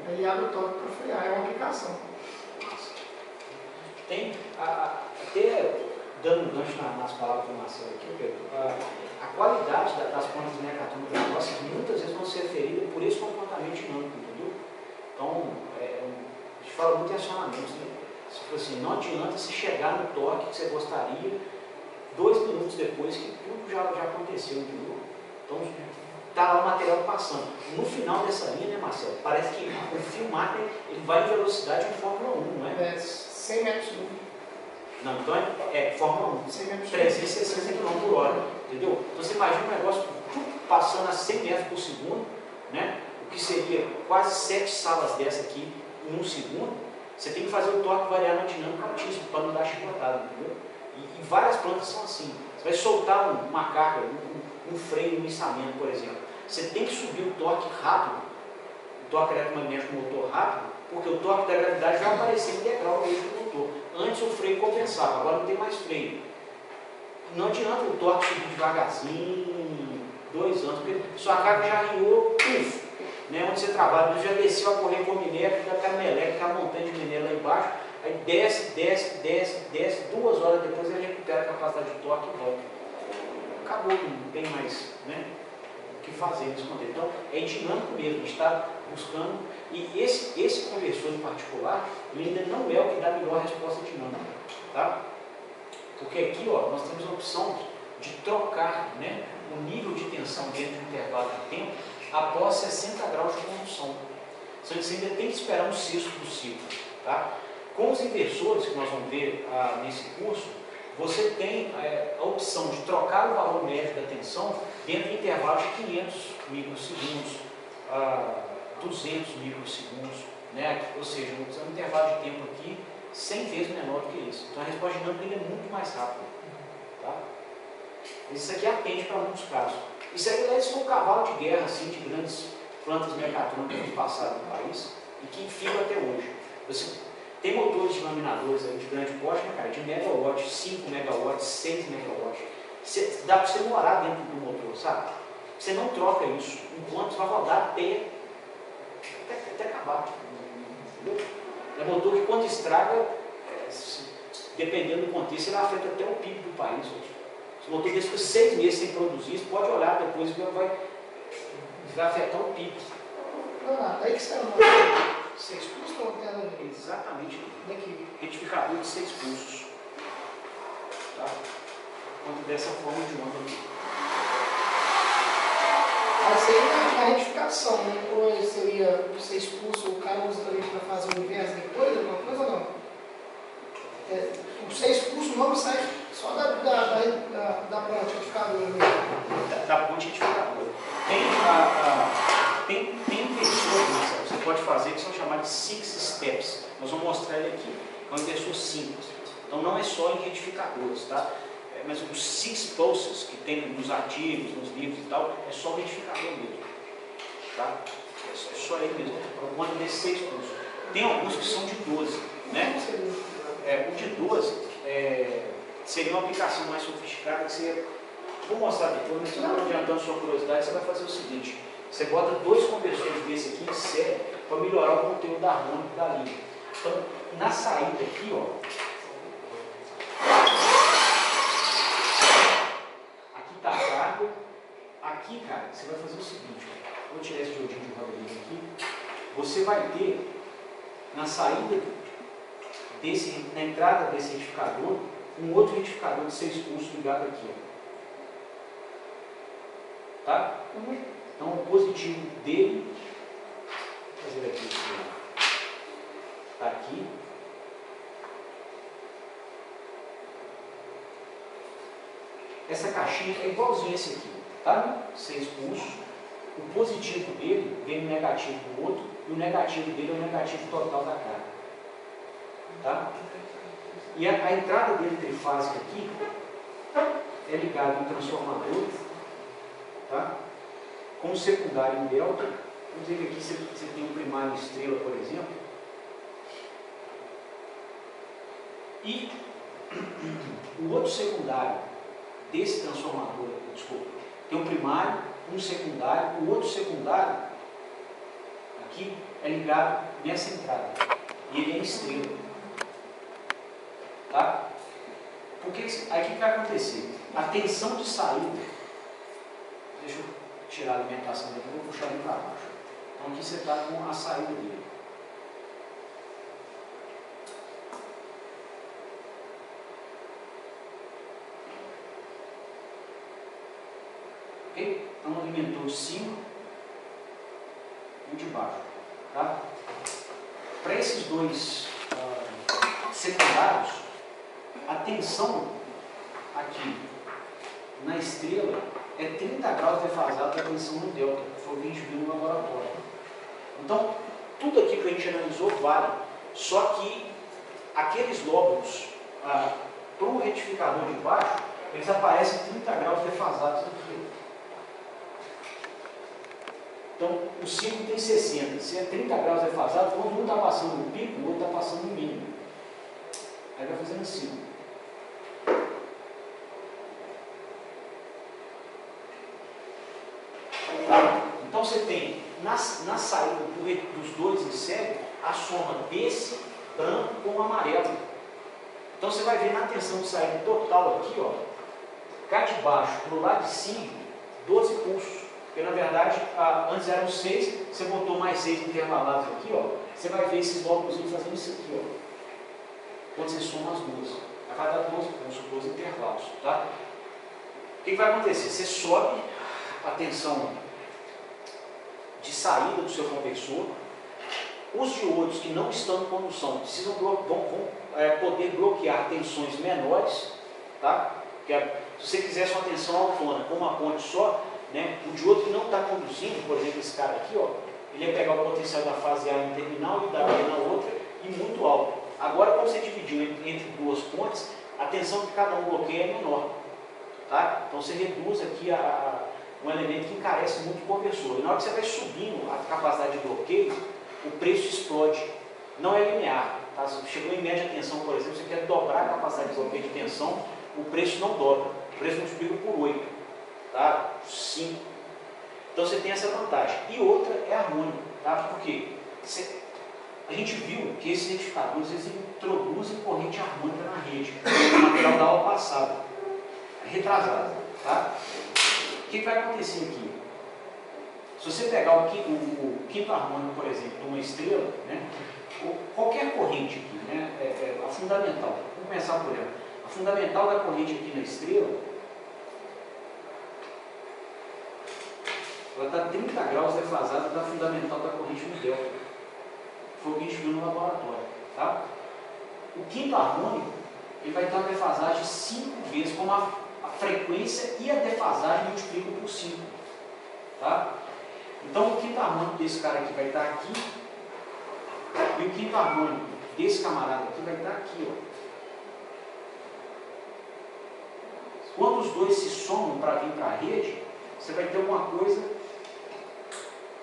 Ele abre o torque para frear, é uma aplicação. Tem, até dando gancho nas palavras do Marcelo aqui, Pedro, a qualidade das plantas mecatrônicas nossas muitas vezes vão ser feridas por esse comportamento dinâmico, entendeu? Então, a gente fala muito em acionamentos, né? Assim, não adianta se chegar no torque que você gostaria 2 minutos depois que tudo já aconteceu, entendeu? Então, está lá o material passando. No final dessa linha, né, Marcelo? Parece que o fio máquina ele vai em velocidade de Fórmula 1, não é? 100 metros por segundo. Não, então é Fórmula 1, 360 km por hora, entendeu? Então você imagina um negócio passando a 100 metros por segundo, né? O que seria quase 7 salas dessa aqui em 1 segundo. Você tem que fazer o torque variar na dinâmica altíssima para não dar chicotada, entendeu? E várias plantas são assim. Você vai soltar uma carga, um freio, um içamento, por exemplo. Você tem que subir o torque rápido, o torque eletromagnético do motor rápido, porque o torque da gravidade vai aparecer integral no eixo do motor. Antes o freio compensava, agora não tem mais freio. Não adianta o torque subir devagarzinho, 2 anos, porque sua carga já riou, né, onde você trabalha, já desceu a correr com minério, aquela meleca, aquela montanha de minério lá embaixo, aí desce, 2 horas depois ele recupera a capacidade de torque e volta. Acabou, não tem mais, né, o que fazer nesse contexto. Então, é dinâmico mesmo, a gente está buscando, e esse conversor em particular, ele ainda não é o que dá a melhor resposta dinâmica, tá? Porque aqui, ó, nós temos a opção de trocar, né, o nível de tensão dentro do intervalo de tempo após 60 graus de condução. Só que você ainda tem que esperar um sexto do ciclo, tá? Com os inversores que nós vamos ver nesse curso, você tem a opção de trocar o valor médio da tensão dentro do intervalo de 500 microsegundos a 200 microsegundos, né? Ou seja, um intervalo de tempo aqui 100 vezes menor do que esse. Então a resposta dinâmica ainda é muito mais rápida, tá? Isso aqui atende para muitos casos. Isso aí foi um cavalo de guerra assim, de grandes plantas mecatrônicas que passaram no país e que ficam até hoje. Você tem motores de laminadores aí de grande porte, né, cara? De megawatt, 5 megawatts, 6 megawatts. Dá para você morar dentro do motor, sabe? Você não troca isso enquanto vai rodar até acabar. Entendeu? É motor que quando estraga, dependendo do contexto, ele afeta até o PIB do país. Se o motor desse fica 6 meses sem produzir, você pode olhar depois que vai afetar o PIB. Não, aí que você não 6 pulsos não tem nada a ver. Exatamente. Daqui. Retificador de 6 pulsos. Tá? Quanto dessa forma de onda aqui. Essa aí é a retificação, né? Ou seria 6 pulsos, o cara usa também para fazer o inverso depois, alguma coisa ou não? O 6 pulsos não sai só da ponte retificadora mesmo. Da ponte retificadora. Tem inversores que você pode fazer que são chamados de 6 steps. Nós vamos mostrar ele aqui. É um inversor simples. Então não é só em retificadores, tá? Mas os 6 pulses que tem nos artigos, nos livros e tal, é só o retificador mesmo. Tá? É só ele mesmo. Por conta desses 6 pulsos. Tem alguns que são de 12. Né? O de 12 seria uma aplicação mais sofisticada que você. Vou mostrar depois, mas se não adiantando sua curiosidade, você vai fazer o seguinte: você bota 2 conversores desse aqui em série para melhorar o conteúdo harmônico da linha. Então, na saída aqui, ó. Aqui está a carga. Aqui, cara, você vai fazer o seguinte: ó, vou tirar esse diodinho de roda aqui. Você vai ter na saída na entrada desse retificador, um outro retificador de 6 pulsos ligado aqui, ó. Tá? Então o positivo dele, vou fazer aqui, está aqui. Essa caixinha é igualzinha esse aqui, tá? 6 pulsos. O positivo dele vem no negativo do outro, e o negativo dele é o negativo total da carga. Tá? E a entrada dele trifásica aqui é ligada em um transformador, tá? Com o secundário em delta. Vamos dizer que aqui você tem um primário estrela, por exemplo. E o outro secundário desse transformador, desculpa, tem um primário, um secundário, o outro secundário aqui é ligado nessa entrada. E ele é estrela. Tá? Porque aí o que vai acontecer? A tensão de saída, deixa eu tirar a alimentação dele, vou puxar ele para baixo. Então aqui você está com a saída dele. Ok? Então alimentou de cima e o de baixo. Tá? Para esses dois secundários, a tensão aqui na estrela é 30 graus defasado da tensão no delta, que foi o que a gente viu no laboratório. Então, tudo aqui que a gente analisou vale, só que aqueles lóbulos para o retificador de baixo, eles aparecem 30 graus defasados aqui. Então, o ciclo tem 60, se é 30 graus defasado, quando um está passando no pico, o outro está passando no mínimo. Aí vai fazendo assim. Então você tem na saída dos dois em série a soma desse branco com o amarelo. Então você vai ver na tensão de saída total aqui, ó, cá de baixo para o lado de cima, 12 pulsos. Porque na verdade, antes eram 6, você botou mais 6 intervalados aqui, ó, você vai ver esses lóbulos fazendo isso aqui, ó. Quando você soma as duas, vai dar 12 pulsos, 12 intervalos, tá? O que vai acontecer? Você sobe a tensão de saída do seu compressor. Os diodos que não estão em condução precisam poder bloquear tensões menores, tá? Porque se você quisesse uma tensão autona com uma ponte só, né, o diodo que não está conduzindo, por exemplo, esse cara aqui, ó, ele ia pegar o potencial da fase A em um terminal e da B na outra e muito alto. Agora, como você dividiu entre duas pontes, a tensão que cada um bloqueia é menor, tá? Então você reduz aqui um elemento que encarece muito o compressor. E na hora que você vai subindo a capacidade de bloqueio, o preço explode. Não é linear. Tá? Se chegou em média tensão, por exemplo, você quer dobrar a capacidade de bloqueio de tensão, o preço não dobra. O preço multiplica por 8, tá? 5. Então você tem essa vantagem. E outra é harmônico, tá? Por quê? A gente viu que esses retificadores eles introduzem corrente harmônica na rede. O material da aula passada. Retrasada, tá? O que vai acontecer aqui? Se você pegar o quinto harmônico, por exemplo, de uma estrela, né, qualquer corrente aqui, né, a fundamental, vamos começar por ela. A fundamental da corrente aqui na estrela, ela está 30 graus defasada da fundamental da corrente no delta. Foi o que a gente viu no laboratório. Tá? O quinto harmônico, ele vai ter uma defasagem 5 vezes, como a frequência e a defasagem multiplicam por 5. Tá? Então o quinto harmônico desse cara aqui vai estar aqui, e o quinto harmônico desse camarada aqui vai estar aqui. Ó. Quando os dois se somam para vir para a rede, você vai ter uma coisa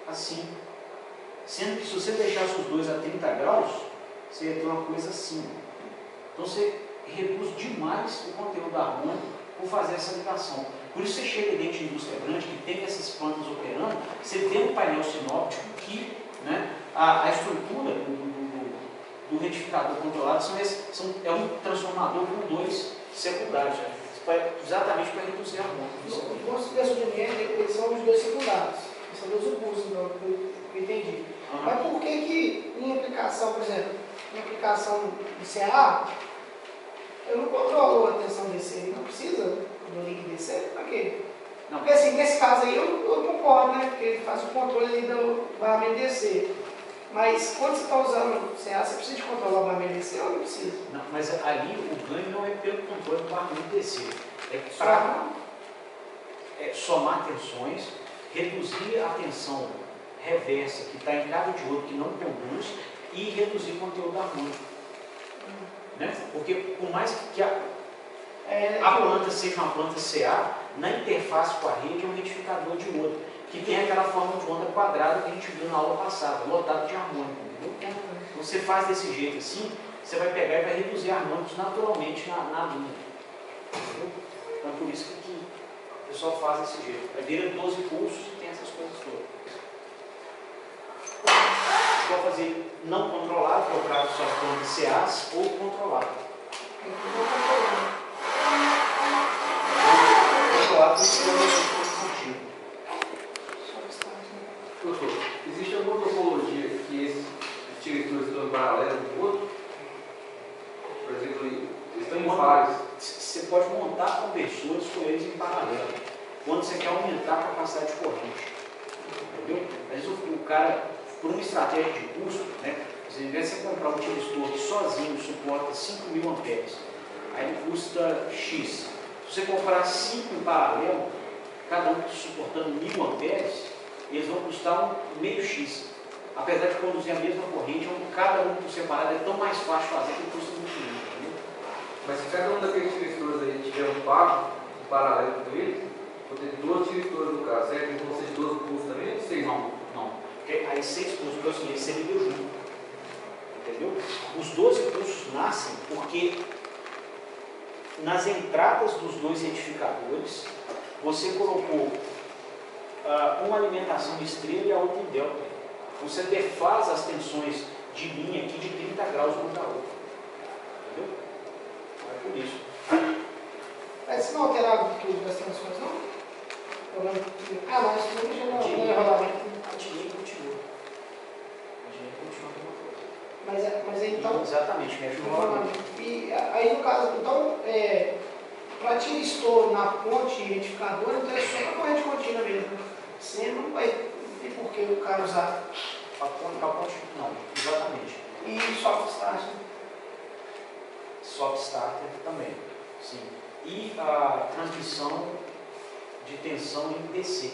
assim. Sendo que se você deixasse os dois a 30 graus, você ia ter uma coisa assim. Então você reduz demais o conteúdo harmônico por fazer essa ligação. Por isso você chega dentro de indústria grande, que tem essas plantas operando, você vê um painel sinóptico que, né, a estrutura do retificador controlado é um transformador com 2 secundários, exatamente para reduzir a harmônica. O nosso preço de média, eles são os 2 secundários. Eles são 2 opostos, então, que eu entendi. Mas por que em aplicação, por exemplo, em aplicação de CA, eu não controlo a tensão DC, não precisa do link DC? Para quê? Não. Porque assim, nesse caso aí eu concordo, né? Porque ele faz o controle do barramento DC. Mas quando você está usando CA, você precisa de controlar o barramento DC ou não precisa? Não, mas ali o ganho não é pelo controle do barramento DC. É para somar tensões, reduzir a tensão reversa que está em cada diodo que não conduz e reduzir o conteúdo harmônico. Né? Porque por mais que a planta seja uma planta CA, na interface com a rede é um retificador de diodo, que tem aquela forma de onda quadrada que a gente viu na aula passada, lotado de harmônico. Entendeu? Você faz desse jeito assim, você vai pegar e vai reduzir harmônicos naturalmente na linha. Entendeu? Então é por isso que o pessoal faz desse jeito. Aí vira 12 pulsos e tem essas coisas todas. Você pode fazer não controlado, que é o caso de suas plantas CAs, ou controlado. Controlado tem sentido. Doutor, existe alguma topologia que esses diretores estão em paralelo com o outro? Por exemplo, eles estão em pares. Você pode montar conversores com eles em paralelo, quando você quer aumentar a capacidade de corrente. Entendeu? Às vezes o cara, por uma estratégia de custo, né, ao invés de você comprar um tiristor que sozinho suporta 5.000 amperes, aí ele custa X. Se você comprar 5 em paralelo, cada um suportando 1.000 amperes, eles vão custar meio X. Apesar de conduzir a mesma corrente, cada um por separado é tão mais fácil fazer que custa muito menos. Entendeu? Mas se cada um daqueles tiristores aí tiver um par em paralelo com ele, vou ter 12 tiristores no caso, certo? Então vão ser de 12 pulsos também ou 6? Não. Porque aí 6 pulsos, porque é o seguinte, você liga junto. entendeu? Os 12 pulsos nascem porque nas entradas dos dois retificadores você colocou uma alimentação em estrela e a outra em delta. Você defaz as tensões de linha aqui de 30 graus uma da outra. Entendeu? É por isso. Mas se não alterar o que das tensões, não? Ou não? Ah, não, isso não deixa não ia rolar. A direita continua. A direita continua a mesma coisa. Mas então... Exatamente, mexe no rolamento. E aí, no caso, então, para tirar estouro na ponte retificadora, então é só para corrente contínua mesmo. Você não vai ter por que o cara usar. A ponte, não, exatamente. E soft start. Soft starter também, sim. E a transmissão de tensão em DC.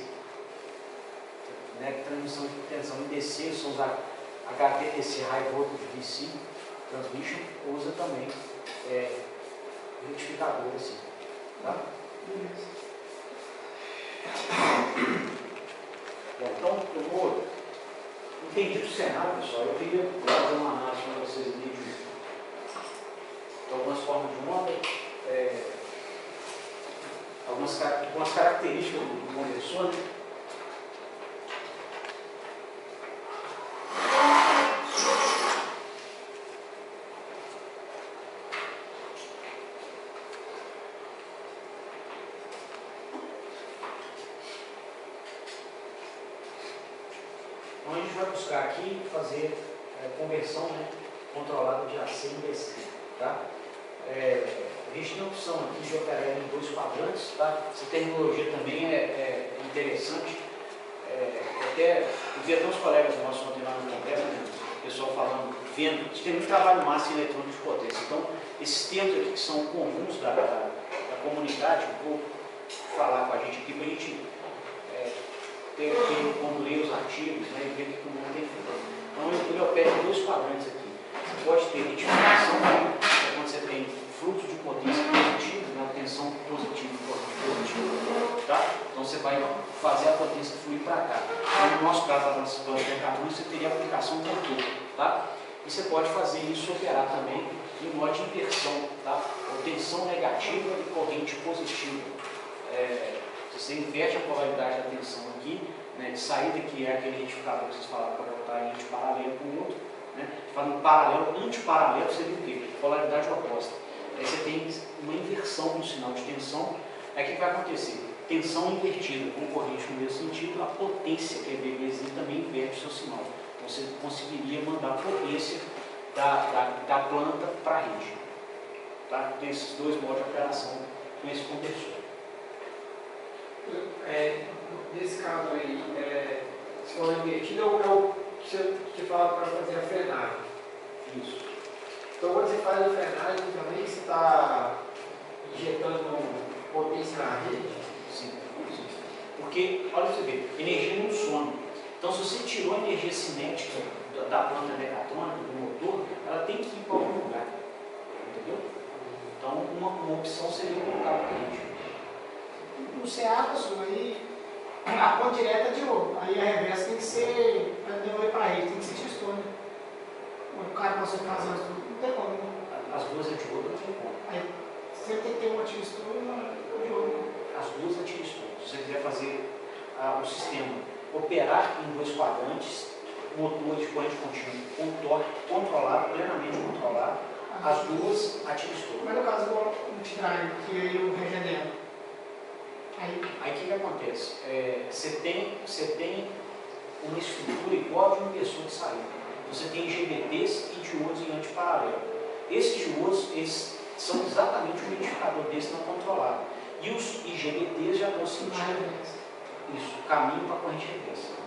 Né? Transmissão de tensão em DC são os HVDC, High Voltage DC Transmission, usa também retificador assim. Tá? Bom, então eu vou entendi o cenário, pessoal. Eu queria fazer uma análise para vocês ali de algumas formas de onda, algumas características do conversor. Né? Então a gente vai buscar aqui fazer conversão, né, controlada de AC em DC. Tá? A gente tem a opção aqui de operar em 2 quadrantes. Tá? Essa tecnologia também é interessante. Eu vi até uns colegas nossos ontem lá no congresso, né, o pessoal falando, vendo, a gente tem muito trabalho massa em eletrônica de potência. Então, esses termos aqui que são comuns da comunidade, eu vou falar com a gente aqui para a gente quando ler os artigos, né, e ver o que o mundo tem feito. Então ele opera em 2 quadrantes aqui. Você pode ter retificação, que é quando você tem fluxo de potência positivo, né, tensão positiva e corrente positiva. Tá? Então você vai fazer a potência fluir para cá. Então, no nosso caso, a nossa planta de carbono, você teria a aplicação motor. Tá? E você pode fazer isso operar também em modo de inversão, tá? Ou tensão negativa e corrente positiva. Você inverte a polaridade da tensão aqui, né, de saída, que é aquele retificador que vocês falaram para botar em antiparalelo com o outro. Né? Falando paralelo, antiparalelo seria o quê? Polaridade oposta. Aí você tem uma inversão no sinal de tensão. Aí o que vai acontecer? Tensão invertida, com corrente no mesmo sentido, a potência, que é VBZ, também inverte o seu sinal. Então você conseguiria mandar a potência da planta para a rede. Tá? Tem esses 2 modos de operação com esse conversor. Nesse caso aí, se for invertido, é o que você fala para fazer a frenagem. Isso. Então, quando você faz a frenagem também, você está injetando potência na rede? Sim. Porque, olha pra você ver, energia não some. Então, se você tirou a energia cinética da planta mecatrônica, do motor, ela tem que ir para algum lugar. Entendeu? Então, uma opção seria colocar para a rede. No CEAPAS, aí a ponte direta de ouro. Aí a reversa tem que ser, para devolver para a rede, tem que ser X-Tone. Né? O cara consegue fazer as duas, não tem como. Né? As duas é de ouro, não tem como. Aí você tem que ter uma X-Tone e uma de ouro. As duas é de X-Tone. Se você quiser fazer o sistema operar em 2 quadrantes, motor de corrente contínua com torque controlado, plenamente controlado, as duas a X-Tone. Mas no caso do multidrive, que aí eu regenero. Aí o que acontece? Você tem uma estrutura igual de um inversor de saída. Você tem GBTs e diodos em antiparalelo. Esses diodos, eles são exatamente um identificador desse não controlado. E os IGBTs já vão sentir isso, o caminho para a corrente reversa.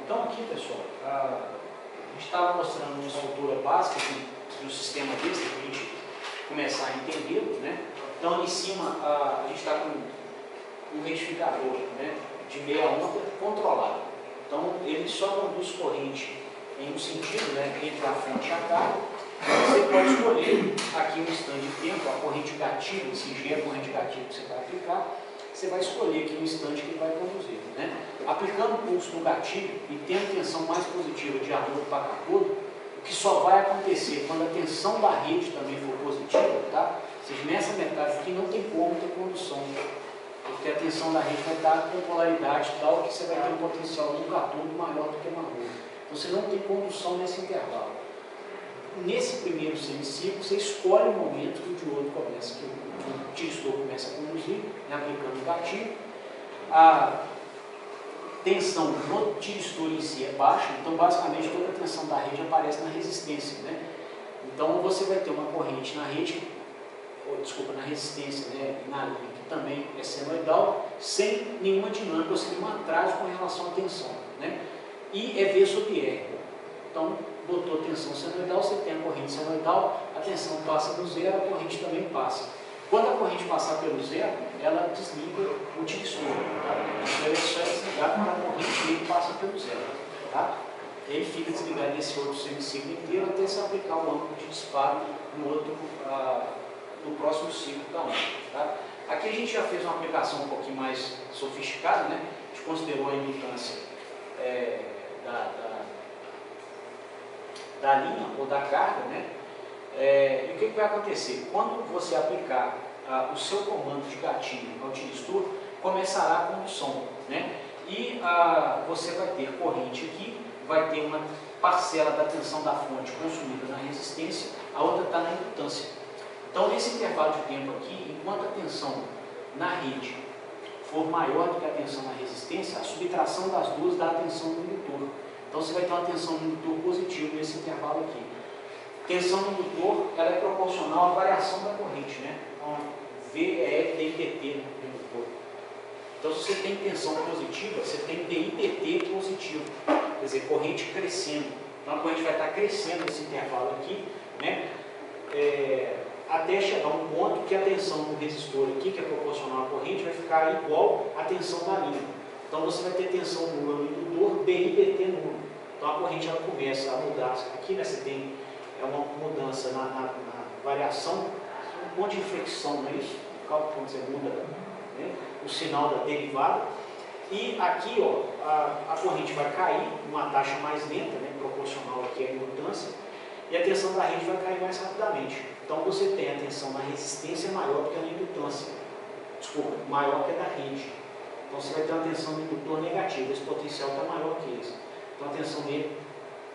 Então aqui, pessoal, a gente estava mostrando uma estrutura básica do sistema desse, para a gente começar a entendê-lo, né? Então em cima a gente está com um retificador, né, de meia onda controlado. Então ele só conduz corrente em um sentido, né, entre a fonte e a carga, Você pode escolher aqui um instante de tempo, a corrente gatilho, se G é a corrente gatilho que você vai aplicar, você vai escolher aqui um instante que vai conduzir. Né? Aplicando o pulso no gatilho e tendo tensão mais positiva de anodo para cátodo, o que só vai acontecer quando a tensão da rede também for positiva, tá? Ou seja, nessa metade aqui não tem como ter condução, porque a tensão da rede vai estar com polaridade tal que você vai ter um potencial no cátodo maior do que no anodo. Então você não tem condução nesse intervalo. Nesse primeiro semiciclo, você escolhe o momento que o diodo começa, que o tiristor começa a conduzir, né, aplicando o gatilho. A tensão no tiristor em si é baixa, então basicamente toda a tensão da rede aparece na resistência. Né? Então você vai ter uma corrente na rede, na resistência, né, na linha, que também é senoidal, sem nenhuma dinâmica, ou seja, um atraso com relação à tensão. Né? E é V sobre R. Então, botou tensão senoidal, você tem a corrente senoidal, a tensão passa do zero, a corrente também passa. Quando a corrente passar pelo zero, ela desliga o tiristor. Tá? Então ele é só desligar quando a corrente dele passa pelo zero. Tá? Ele fica desligado nesse outro semiciclo inteiro até se aplicar o ângulo de disparo no próximo ciclo da onda. Tá? Aqui a gente já fez uma aplicação um pouquinho mais sofisticada, né? A gente considerou a impedancia da linha ou da carga, né? E o que vai acontecer? Quando você aplicar o seu comando de gatilho ao tiristor, começará a condução, né? E você vai ter corrente aqui, vai ter uma parcela da tensão da fonte consumida na resistência, a outra está na indutância. Então, nesse intervalo de tempo aqui, enquanto a tensão na rede for maior do que a tensão na resistência, a subtração das duas dá a tensão no indutor. Então você vai ter uma tensão no indutor positivo nesse intervalo aqui. Tensão no indutor, ela é proporcional à variação da corrente, né? Então, V é DIPT no indutor. Então se você tem tensão positiva, você tem DIPT positivo, quer dizer, corrente crescendo. Então a corrente vai estar crescendo nesse intervalo aqui, né? Até chegar a um ponto que a tensão do resistor aqui, que é proporcional à corrente, vai ficar igual à tensão da linha. Então você vai ter tensão nula no indutor, DIPT nulo. Então a corrente ela começa a mudar. Aqui, né, você tem uma mudança na variação, um ponto de inflexão, não é isso? Quando você muda, né, o sinal da derivada. E aqui, ó, a corrente vai cair numa taxa mais lenta, né, proporcional aqui à indutância, e a tensão da rede vai cair mais rapidamente. Então você tem a tensão na resistência maior do que a na indutância. Desculpa, maior que a da rede. Então você vai ter uma tensão no indutor negativa, esse potencial está maior que esse. Então a tensão dele,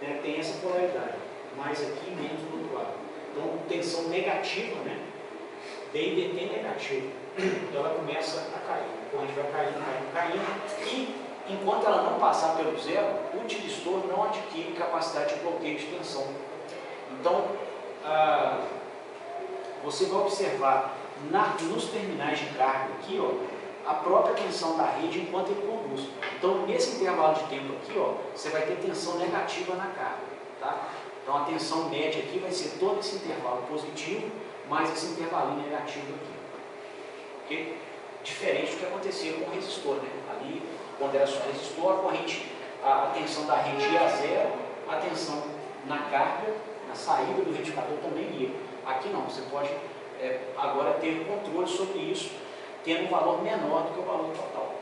né, tem essa polaridade, mais aqui e menos do outro lado. Então tensão negativa, né, DIPT negativo, então ela começa a cair. A corrente vai caindo, e enquanto ela não passar pelo zero, o tiristor não adquire capacidade de bloqueio de tensão. Então, você vai observar nos terminais de carga aqui, ó, a própria tensão da rede enquanto ele conduz. Então, nesse intervalo de tempo aqui, ó, você vai ter tensão negativa na carga. Tá? Então, a tensão média aqui vai ser todo esse intervalo positivo, mais esse intervalinho negativo aqui. Okay? Diferente do que acontecia com o resistor. Né? Ali, quando era só resistor, a corrente, a tensão da rede ia a zero, a tensão na carga, na saída do retificador também ia. Aqui não, você pode agora ter controle sobre isso, tendo um valor menor do que o valor total.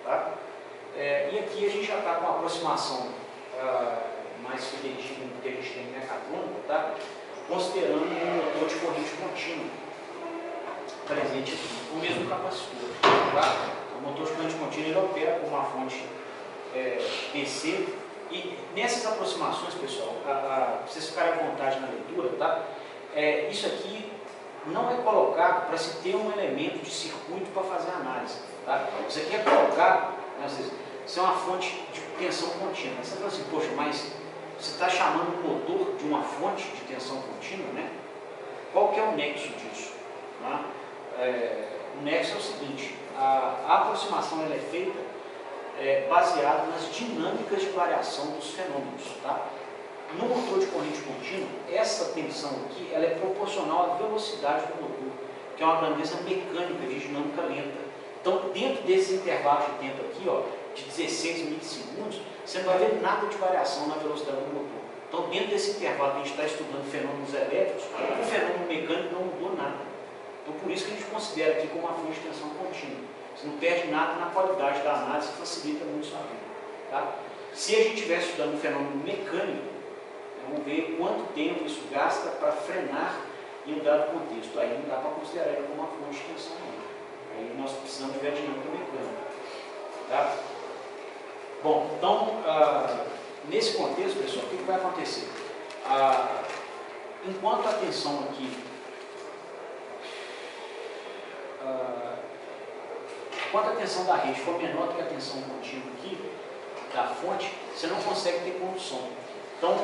Tá? E aqui a gente já está com uma aproximação mais fidedigna do que a gente tem em mecatrônica, tá? Considerando um motor de corrente contínua presente aqui, o mesmo capacitor. Tá? O motor de corrente contínua ele opera com uma fonte DC, e nessas aproximações, pessoal, para vocês ficarem à vontade na leitura, tá? Isso aqui não é colocado para se ter um elemento de circuito para fazer a análise. Tá? Isso aqui é colocado, né, isso é uma fonte de tensão contínua. Você fala assim, poxa, mas você está chamando o motor de uma fonte de tensão contínua, né? Qual que é o nexo disso? Tá? O nexo é o seguinte, a aproximação ela é feita baseada nas dinâmicas de variação dos fenômenos. Tá? No motor de corrente contínua, essa tensão aqui ela é proporcional à velocidade do motor, que é uma grandeza mecânica de dinâmica lenta. Então, dentro desses intervalos de tempo aqui, ó, de 16 milissegundos, você não vai ver nada de variação na velocidade do motor. Então, dentro desse intervalo que a gente está estudando fenômenos elétricos, o fenômeno mecânico não mudou nada. Então, por isso que a gente considera aqui como uma fonte de tensão contínua. Você não perde nada na qualidade da análise, facilita muito sua vida. Tá? Se a gente estiver estudando um fenômeno mecânico, vamos ver quanto tempo isso gasta para frenar em um dado contexto. Aí não dá para considerar ele como uma fonte de tensão. Não. Aí nós precisamos ver a dinâmica mecânica. Tá? Bom, então, nesse contexto, pessoal, o que vai acontecer? Enquanto a tensão aqui enquanto a tensão da rede for menor do que a tensão contínua aqui, da fonte, você não consegue ter condução. Então,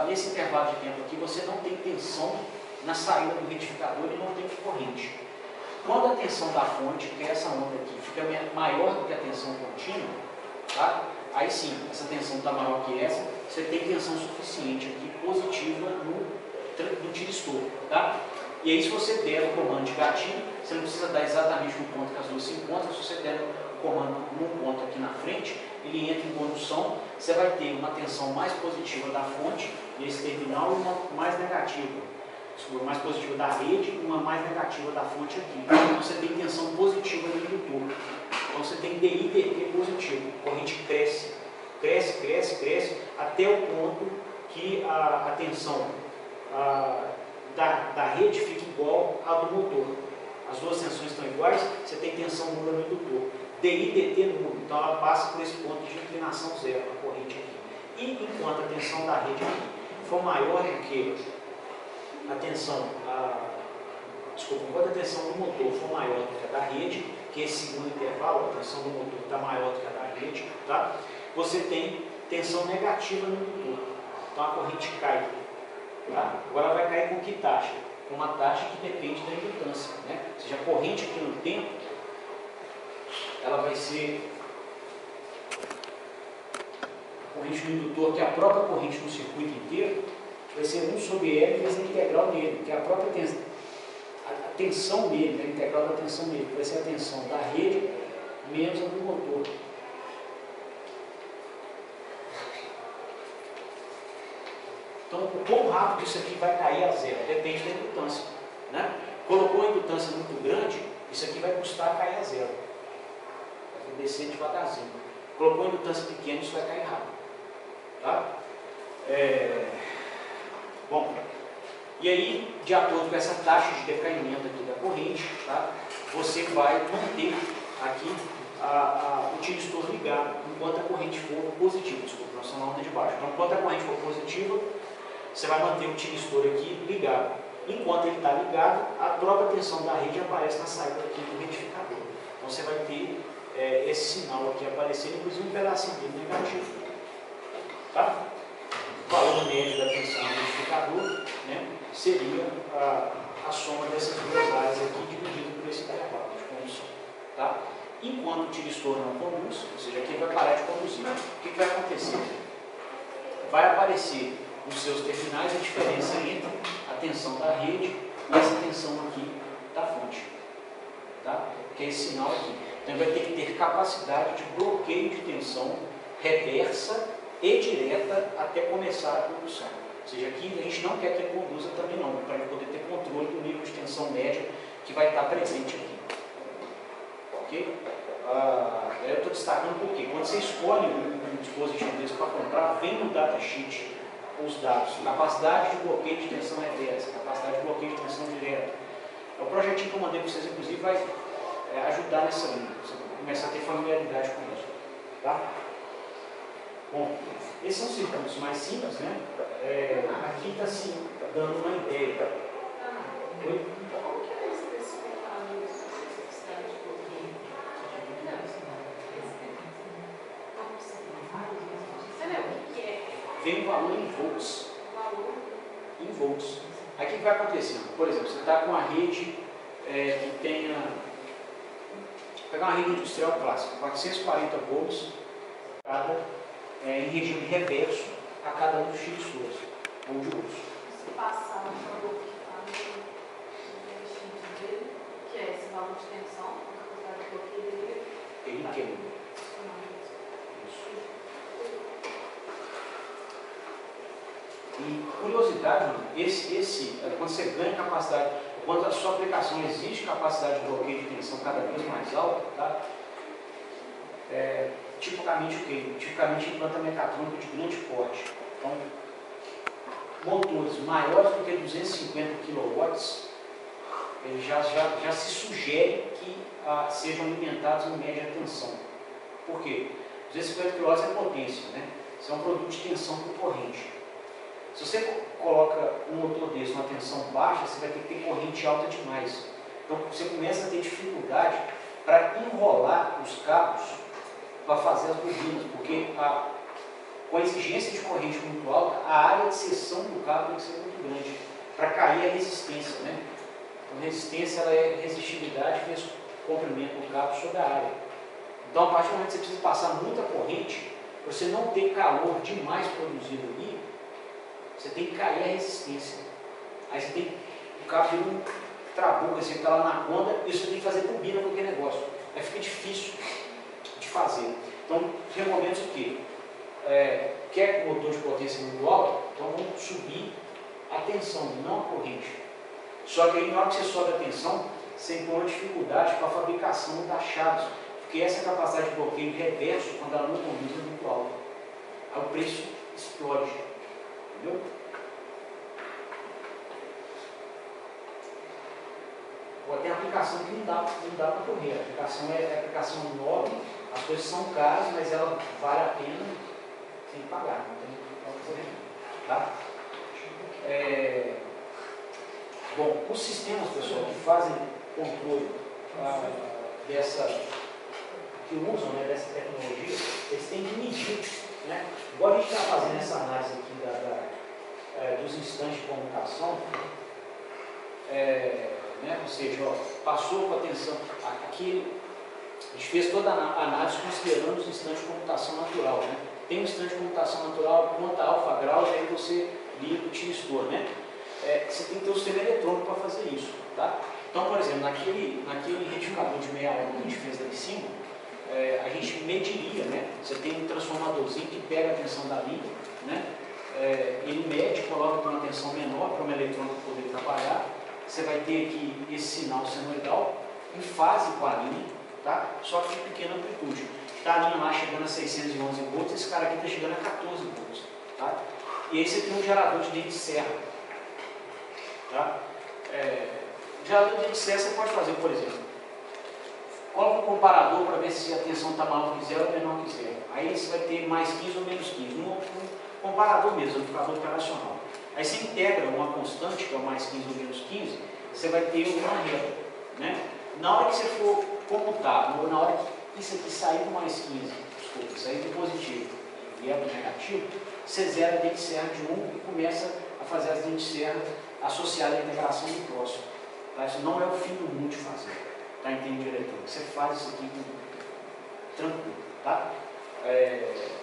nesse intervalo de tempo aqui, você não tem tensão na saída do retificador e não tem corrente. Quando a tensão da fonte, que é essa onda aqui, fica maior do que a tensão contínua, tá? Aí sim, essa tensão está maior que essa, você tem tensão suficiente aqui, positiva no tiristor, tá? E aí, se você der o comando de gatilho, você não precisa dar exatamente no ponto que as duas se encontram. Se você der o comando num ponto aqui na frente, ele entra em condução, você vai ter uma tensão mais positiva da fonte, nesse terminal, e uma mais negativa. Mais positiva da rede e uma mais negativa da fonte aqui. Então, você tem tensão positiva no indutor. Então, você tem DI/dt positivo. A corrente cresce, cresce, cresce, cresce, até o ponto que a tensão da rede fica igual à do motor. As duas tensões estão iguais, você tem tensão nula no indutor. DI/dt nulo, então ela passa por esse ponto de inclinação zero, a corrente aqui. E enquanto a tensão da rede aqui for maior do que a tensão, enquanto a tensão do motor for maior do que a da rede, que é esse segundo intervalo, a tensão do motor está maior do que a da rede, tá? Você tem tensão negativa no indutor. Então a corrente cai. Tá? Agora vai cair com que taxa? Com uma taxa que depende da indutância. Né? Ou seja, a corrente aqui no tempo, ela vai ser a corrente no indutor, que é a própria corrente no circuito inteiro, vai ser 1 sobre L vezes a integral dele, que é a própria tensão, a tensão dele, né? A integral da tensão dele, vai ser a tensão da rede menos a do motor. Então, o quão rápido isso aqui vai cair a zero? Depende da indutância. Né? Colocou a indutância muito grande, isso aqui vai custar cair a zero. Vai descer devagarzinho. Colocou a indutância pequena, isso vai cair rápido. Tá? Bom, e aí, de acordo com essa taxa de decaimento aqui da corrente, tá? Você vai manter aqui o tiristor ligado enquanto a corrente for positiva. Desculpa, nós estamos na onda de baixo. Então, enquanto a corrente for positiva, você vai manter o tiristor aqui ligado. Enquanto ele está ligado, a própria tensão da rede aparece na saída aqui do retificador. Então você vai ter esse sinal aqui aparecendo, inclusive um pedacinho dele negativo. Tá? O valor médio da tensão do retificador, né, seria a soma dessas duas áreas aqui dividido por esse intervalo de condução. Tá? Enquanto o tiristor não conduz, ou seja, aqui ele vai parar de conduzir, o que vai acontecer? Vai aparecer nos seus terminais a diferença entre a tensão da rede e essa tensão aqui da fonte, tá? Que é esse sinal aqui. Então ele vai ter que ter capacidade de bloqueio de tensão reversa e direta até começar a condução. Ou seja, aqui a gente não quer que ele conduza também não, para ele poder ter controle do nível de tensão média que vai estar presente aqui. Ok? Eu estou destacando porque quando você escolhe um dispositivo desse para comprar, vem no datasheet os dados, capacidade de bloqueio de tensão reversa, capacidade de bloqueio de tensão direta. O projetinho que eu mandei para vocês, inclusive, vai ajudar nessa linha, você começar a ter familiaridade com isso. Tá? Bom, esses são circuitos mais simples, né? Aqui está se dando uma ideia. Oi? Como que é especificado isso, a especificidade de bloqueio? Você lembra o que é? Vem o valor em volts. Valor? Em volts. Aí o que vai acontecendo? Por exemplo, você está com uma rede que tenha. Vou pegar uma rede industrial clássica, 440 volts em regime reverso a cada um dos tiristores, ou de uso. Se passar o valor que está no sheet dele, que é esse valor de tensão, a capacidade de bloqueio dele, Ele queima. Isso. curiosidade, mano, quando você ganha capacidade, quando a sua aplicação exige capacidade de bloqueio de tensão cada vez mais alta, tá? Tipicamente o quê? Tipicamente implanta mecatrônica de grande porte. Então, motores maiores do que 250 kW, ele já se sugere que sejam alimentados em média tensão. Por quê? 250 kW é potência, né? Isso é um produto de tensão por corrente. Se você coloca um motor desse numa tensão baixa, você vai ter que ter corrente alta demais. Então você começa a ter dificuldade para enrolar os cabos para fazer as bobinas, porque com a exigência de corrente muito alta, a área de seção do cabo tem que ser muito grande para cair a resistência, né? A resistência ela é resistividade vezes comprimento do cabo sobre a área. Então, a partir do momento que você precisa passar muita corrente, para você não ter calor demais produzido ali, você tem que cair a resistência. Aí você tem o cabo vira um trabuco, você está lá na conda, e você tem que fazer bobina com aquele negócio. Aí fica difícil de fazer. Então, recomendo o quê? Quer motor de potência muito alta? Então vamos subir a tensão, não a corrente. Só que aí, na hora que você sobe a tensão, você impõe uma dificuldade para a fabricação das chaves, porque essa capacidade de bloqueio reverso, quando ela não conduz, é muito alta. Aí o preço explode. Entendeu? Tem aplicação que não dá para correr. A aplicação é aplicação nobre, as coisas são caras, mas ela vale a pena sem pagar. Não tem tá? Bom, os sistemas, pessoal, que fazem controle que usam, né, dessa tecnologia, eles têm que medir, né? Igual a gente está fazendo essa análise aqui dos instantes de comutação, né? Ou seja, passou com atenção, aqui a gente fez toda a análise considerando os instantes de comutação natural, né? Tem um instante de comutação natural, conta alfa graus, aí você liga o tiristor, né? Você tem que ter o sistema eletrônico para fazer isso, tá? Então, por exemplo, naquele retificador de meia hora que a gente fez lá em cima, a gente mediria, né? Você tem um transformadorzinho que pega a tensão da linha, né? Ele mede, coloca uma tensão menor para uma eletrônica poder trabalhar. Você vai ter aqui esse sinal senoidal em fase com a linha, tá? Só que de pequena amplitude. Está a linha lá chegando a 611 volts, esse cara aqui está chegando a 14 volts, tá? E aí você tem um gerador de dente de serra, tá? Gerador de dente de serra você pode fazer, por exemplo, coloca um comparador para ver se a tensão está maior que zero ou menor que zero. Aí você vai ter mais 15 ou menos 15, um comparador mesmo, um amplificador operacional. Aí você integra uma constante, que é o mais 15 ou menos 15, você vai ter uma reta, né? Na hora que você for comutar, ou na hora que isso aqui sair do mais 15, desculpa, sair do positivo e vier do negativo, você zera a dente de serra de um e começa a fazer as dentes de serra associadas à integração do próximo. Tá? Isso não é o fim do mundo de fazer, tá? Em termos de eletrônica. Você faz isso aqui tranquilo, tá?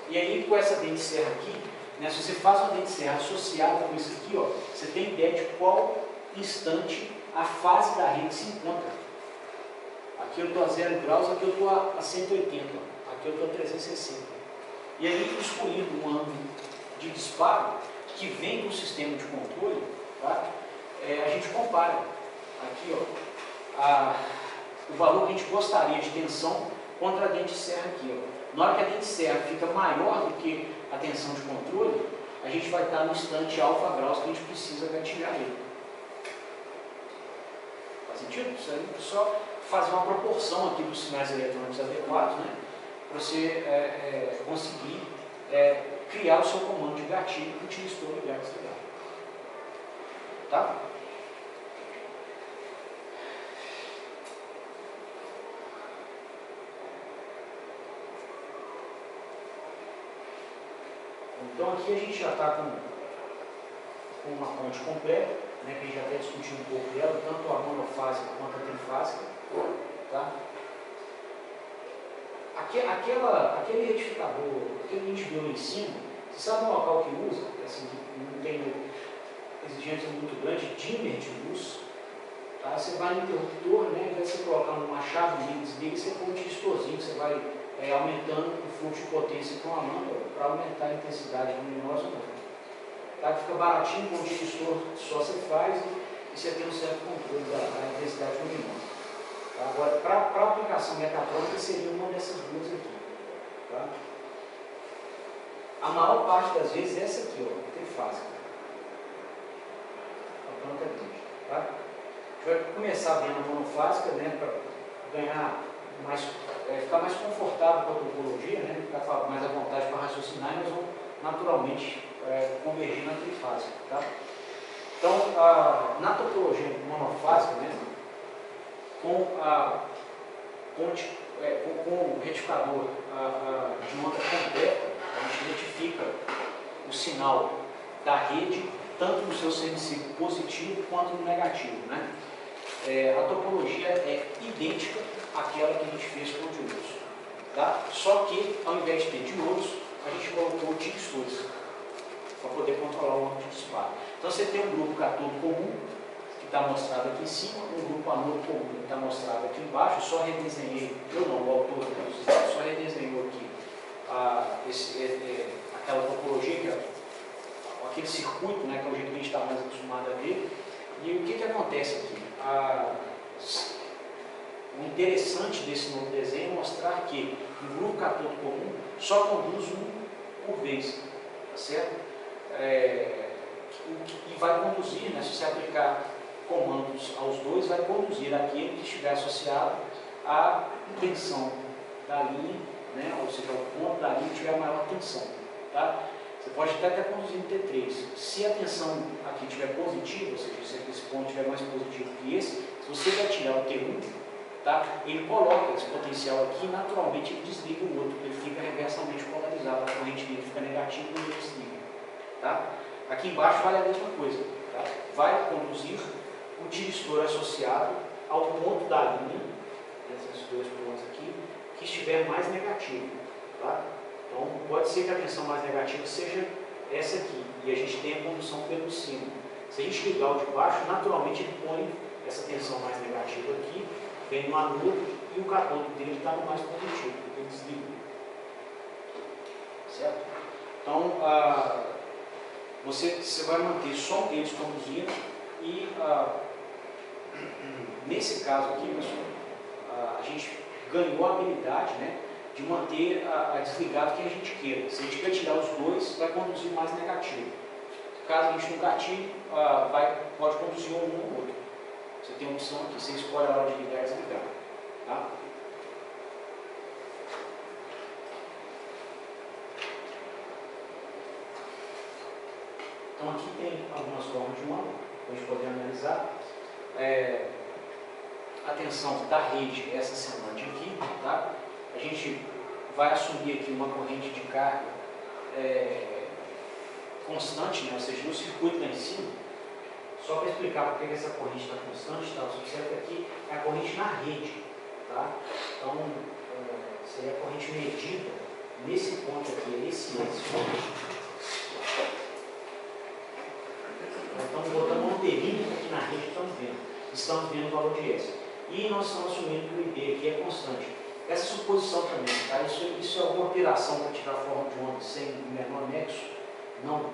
E aí com essa dente de serra aqui, né, se você faz uma dente de serra associada com isso aqui, ó, você tem ideia de qual instante a fase da rede se encontra. Aqui eu estou a 0 graus, aqui eu estou a 180, aqui eu estou a 360. E aí, escolhido um ângulo de disparo que vem do sistema de controle, tá? A gente compara aqui, ó, o valor que a gente gostaria de tensão contra a dente de serra aqui, ó. Na hora que a dente de serra fica maior do que a tensão de controle, a gente vai estar no instante alfa graus que a gente precisa gatilhar ele. Faz sentido? Isso aí é só fazer uma proporção aqui dos sinais eletrônicos adequados, né? Para você conseguir criar o seu comando de gatilho para o tiristor ligar e desligar. Tá? Então aqui a gente já está com uma ponte completa, né, que a gente já até discutiu um pouco dela, tanto a monofásica quanto a trifásica. Tá? Aquele retificador, aquele que a gente viu lá em cima, você sabe o local que usa? Assim, não tem exigência muito grande, dimmer de luz. Tá? Você vai no interruptor, né, ao invés de você colocar uma chave de desliga, você põe um tiristorzinho, você vai aumentando o fluxo de potência com a lâmpada para aumentar a intensidade luminosa ou não. tá? Fica baratinho, com o divisor só você faz e você tem um certo controle da intensidade luminosa. Tá? Agora, para a aplicação mecatrônica seria uma dessas duas aqui. Tá? A maior parte das vezes é essa aqui, ó, trifásica. A planta é grande. Tá? A gente vai começar vendo a monofásica, né, para ganhar mais, ficar mais confortável com a topologia, né, ficar mais à vontade para raciocinar, e nós vamos naturalmente convergir na trifásica. Tá? Então, na topologia monofásica, né, com o retificador de onda completa, a gente identifica o sinal da rede, tanto no seu semicírculo positivo quanto no negativo. Né? A topologia é idêntica àquela que a gente fez com o diodos. Tá? Só que, ao invés de ter diodos, a gente colocou tiristores para poder controlar o âmbito de disparo. Então você tem um grupo catódo comum, que está mostrado aqui em cima, um grupo anodo comum, que está mostrado aqui embaixo. Só redesenhei, eu não, o autor só redesenhou aqui aquela topologia, que é aquele circuito, né, que é o jeito que a gente está mais acostumado a ver. E o que acontece aqui? O interessante desse novo desenho é mostrar que o grupo catódo comum só conduz um por vez, tá certo? E vai conduzir, né, se você aplicar comandos aos dois, vai conduzir aquele que estiver associado à tensão da linha, né, ou seja, o ponto da linha que tiver a maior tensão. Tá? Você pode até estar conduzindo T3. Se a tensão aqui estiver positiva, ou seja, se esse ponto estiver mais positivo que esse, se você tirar o T1, tá, ele coloca esse potencial aqui e naturalmente ele desliga o outro, ele fica reversamente polarizado, a corrente dele fica negativa e ele desliga. Tá? Aqui embaixo vale a mesma coisa. Tá? Vai conduzir o tiristor associado ao ponto da linha, esses dois pontos aqui, que estiver mais negativo. Tá? Então, pode ser que a tensão mais negativa seja essa aqui, e a gente tem a condução pelo cima. Se a gente ligar o de baixo, naturalmente ele põe essa tensão mais negativa aqui, vem no anodo, e o catódo dele está no mais positivo, porque ele desliga. Certo? Então, você vai manter só um deles conduzindo, e nesse caso aqui, pessoal, a gente ganhou a habilidade, né, de manter desligado quem a gente queira. Se a gente quer tirar os dois, vai conduzir mais negativo. Caso a gente não tire, pode conduzir um ou outro. Você tem a opção aqui, você escolhe a hora de ligar e desligar. Tá? Então aqui tem algumas formas de onda, para a gente poder analisar. A tensão da rede, essa semante aqui, tá? A gente vai assumir aqui uma corrente de carga constante, né? Ou seja, no circuito lá em cima. Só para explicar por que essa corrente está constante, tá? Você observa que aqui é a corrente na rede. Tá? Então, seria a corrente medida nesse ponto aqui, esse ponto. Então, botando um perímetro aqui na rede, estamos vendo o valor de S. E nós estamos assumindo que o ID aqui é constante. Essa suposição também, tá? Isso é alguma operação para tirar a forma de onda sem menor nexo? Não.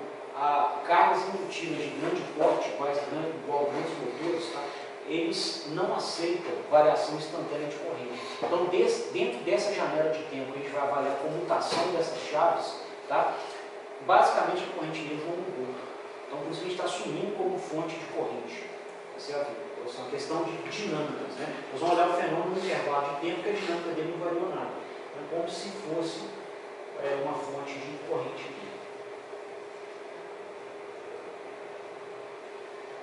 Cargas indutivas de grande porte, igual grandes motores, tá? Eles não aceitam variação instantânea de corrente. Então, dentro dessa janela de tempo, a gente vai avaliar a comutação dessas chaves, tá? Basicamente, a corrente deles não mudou. Então, por isso que a gente está assumindo como fonte de corrente. Certo? Então, é uma questão de dinâmicas. Né? Nós vamos olhar o fenômeno no intervalo de tempo, que a dinâmica dele não variou nada. Então, como se fosse uma fonte de corrente aqui.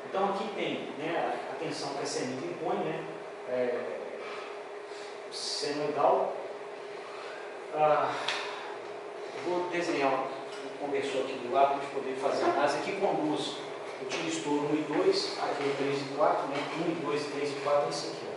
Então, aqui tem, né, a tensão que a semita impõe, né, senoidal. Vou desenhar um conversor aqui do lado para a gente poder fazer a análise. Aqui conduz o tiristor 1 e 2, aqui o 3 e 4, né, 1 e 2, 3 e 4, esse aqui. Ó.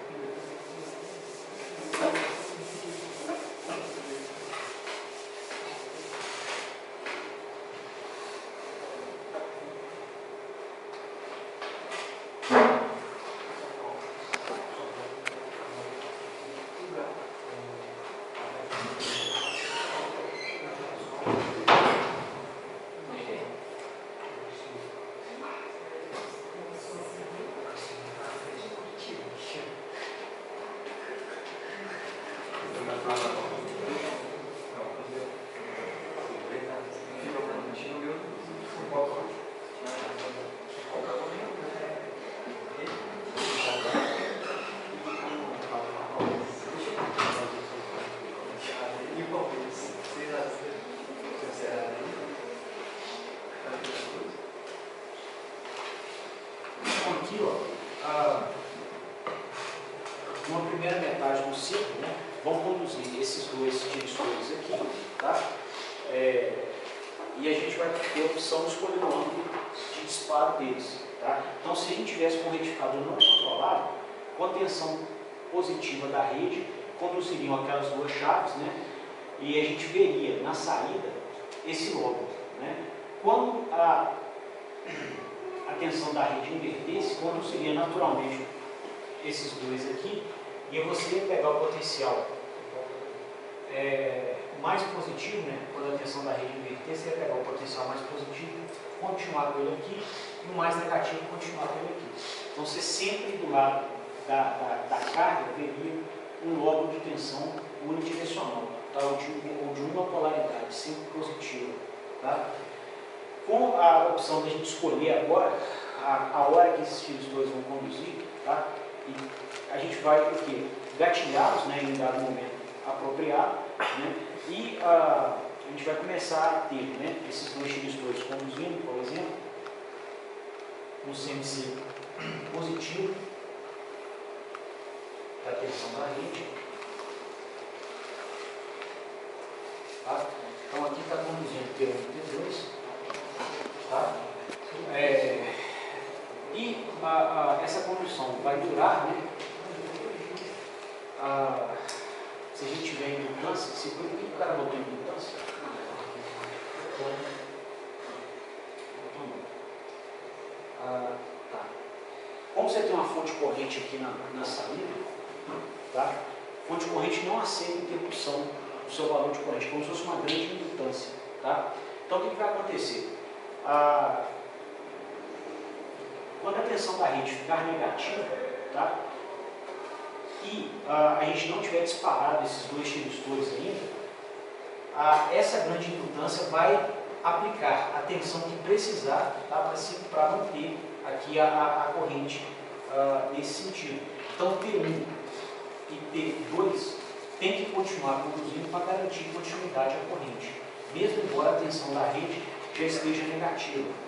aqui, ó, uma primeira metade do ciclo, né, vão conduzir esses dois diristores aqui, tá? E a gente vai ter a opção de escolher o ângulo de disparo deles, tá? Então, se a gente tivesse com um retificador não controlado, com a tensão positiva da rede, conduziriam aquelas duas chaves, né? E a gente veria na saída esse lóbulo, né? Quando a tensão da rede invertesse, conduziria naturalmente esses dois aqui, e você ia pegar o potencial mais positivo, né? Quando a tensão da rede inverter, você ia pegar o potencial mais positivo, continuar com ele aqui, e o mais negativo, continuar com ele aqui. Então, você sempre do lado da carga veria um lóbulo de tensão unidirecional, tá? ou de uma polaridade, sempre positiva. Tá? Com a opção da gente escolher agora a hora que esses diristores vão conduzir, tá? E a gente vai o quê? Gatilhá-los, né, em um dado momento apropriado, né? E a gente vai começar a ter, né, esses dois diristores conduzindo, por exemplo, no CMC positivo da tensão da rede. Tá? Então aqui está conduzindo T1 e T2. Tá? E essa condução vai durar, né? Se a gente tiver indutância, por que o cara botou indutância? Tá. Como você tem uma fonte corrente aqui na saída, tá? Fonte corrente não aceita interrupção do seu valor de corrente, como se fosse uma grande indutância. Tá? Então o que vai acontecer? Quando a tensão da rede ficar negativa, tá? E a gente não tiver disparado esses dois diristores ainda, essa grande indutância vai aplicar a tensão que precisar, tá? Para manter aqui a corrente nesse sentido. Então T1 e T2 tem que continuar conduzindo para garantir continuidade à corrente, mesmo embora a tensão da rede já esteja negativa.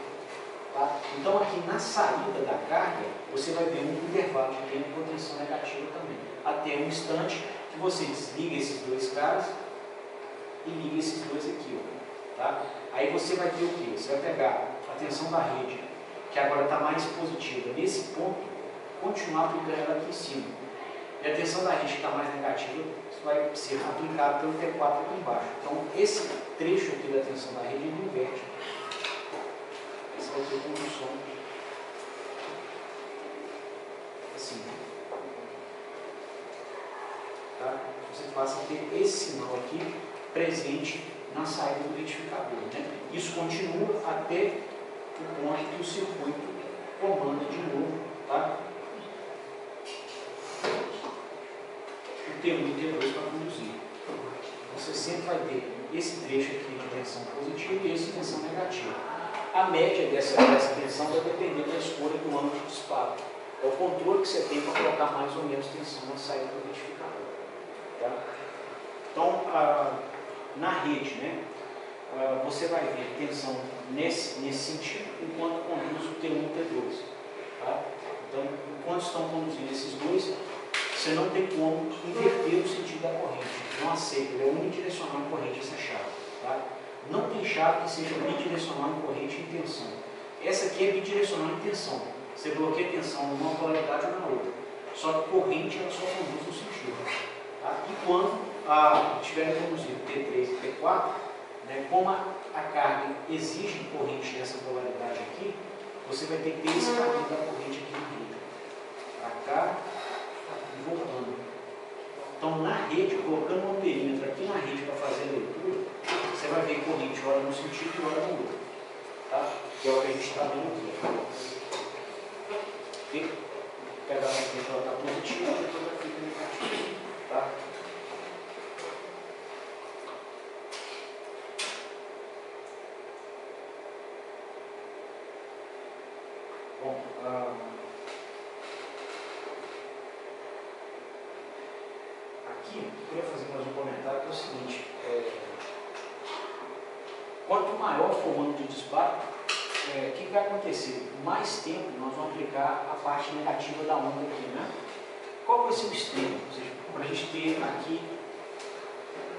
Tá? Então aqui na saída da carga, você vai ver um intervalo de tempo com tensão negativa também, até um instante que você desliga esses dois caras e liga esses dois aqui. Ó, tá? Aí você vai ter o quê? Você vai pegar a tensão da rede, que agora está mais positiva, nesse ponto, continuar aplicando ela aqui em cima. E a tensão da rede que está mais negativa, isso vai ser aplicado pelo T4 aqui embaixo. Então esse trecho aqui da tensão da rede ele inverte. Esse vai ter condução assim. Tá? Você passa a ter esse sinal aqui presente na saída do retificador. Né? Isso continua até o ponto que o circuito comanda de novo, tá? O T1 e T2 para conduzir. Você sempre vai ter esse trecho aqui de tensão positiva e esse de tensão negativa. A média dessa tensão vai depender da escolha do ângulo de disparo. É o controle que você tem para colocar mais ou menos tensão na saída do retificador. Tá? Então, na rede, né, você vai ver tensão nesse sentido, enquanto conduz o T1 e T2. Tá? Então, enquanto estão conduzindo esses dois, você não tem como inverter o sentido da corrente. Não aceita, ele é unidirecional em corrente essa chave. Tá? Não tem chave que seja bidirecional em corrente e em tensão. Essa aqui é bidirecional em tensão. Você bloqueia a tensão numa polaridade ou na outra. Só que corrente ela só conduz no sentido. Tá? E quando estiverem conduzindo T3 e T4, né, como a carga exige corrente nessa polaridade aqui, você vai ter que ter esse caminho da corrente aqui no meio. Para cá e voltando. Então, na rede, colocando um perímetro aqui na rede para fazer a leitura, você vai ver corrente hora num sentido e hora no outro. Tá? Que é o que a gente está vendo aqui. E pegar a frente, ela está positiva, depois ela fica negativa. Tá? Bom, aqui eu queria fazer mais um comentário que é o seguinte: quanto maior for o ângulo de disparo, o que vai acontecer? Mais tempo nós vamos aplicar a parte negativa da onda aqui, né? Qual vai ser o extremo? Ou seja, para a gente ter aqui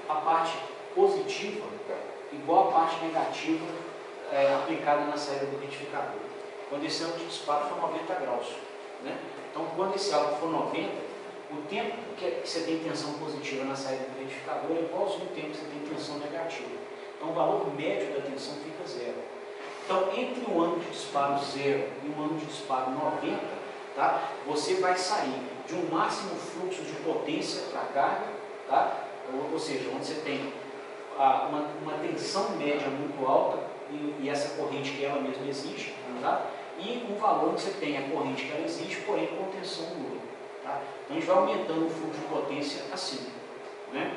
a parte positiva igual a parte negativa aplicada na saída do retificador. Quando esse ângulo de disparo for 90 graus. Né? Então, quando esse ângulo for 90, o tempo que você tem tensão positiva na saída do retificador é igualzinho ao tempo que você tem tensão negativa. Então, o valor médio da tensão fica zero. Então, entre um ângulo de disparo 0 e um ângulo de disparo 90, tá? Você vai sair de um máximo fluxo de potência para a carga, tá? Ou seja, onde você tem uma tensão média muito alta e essa corrente que ela mesma existe, tá? E um valor que você tem a corrente que ela existe, porém com tensão nula. Tá? Então a gente vai aumentando o fluxo de potência assim. Né?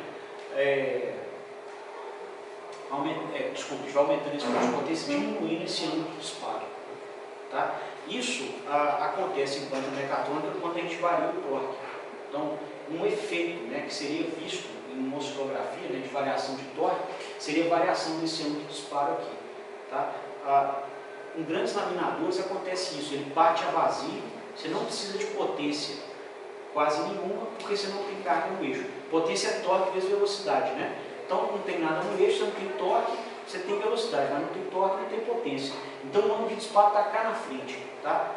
Desculpa, a gente vai aumentando esse fluxo de potência, diminuindo esse ângulo de disparo. Tá? Isso acontece em planta mecatrônica quando a gente varia o torque. Então, um efeito, né, que seria visto em oscilografia, né, de variação de torque, seria a variação desse ângulo de disparo aqui. Tá? Em grandes laminadores acontece isso, ele parte a vazio, você não precisa de potência quase nenhuma, porque você não tem carga no eixo. Potência é torque vezes velocidade, né? Então não tem nada no eixo, você não tem torque, você tem velocidade, mas não tem torque, não tem potência. Então o ângulo de disparo está cá na frente, tá?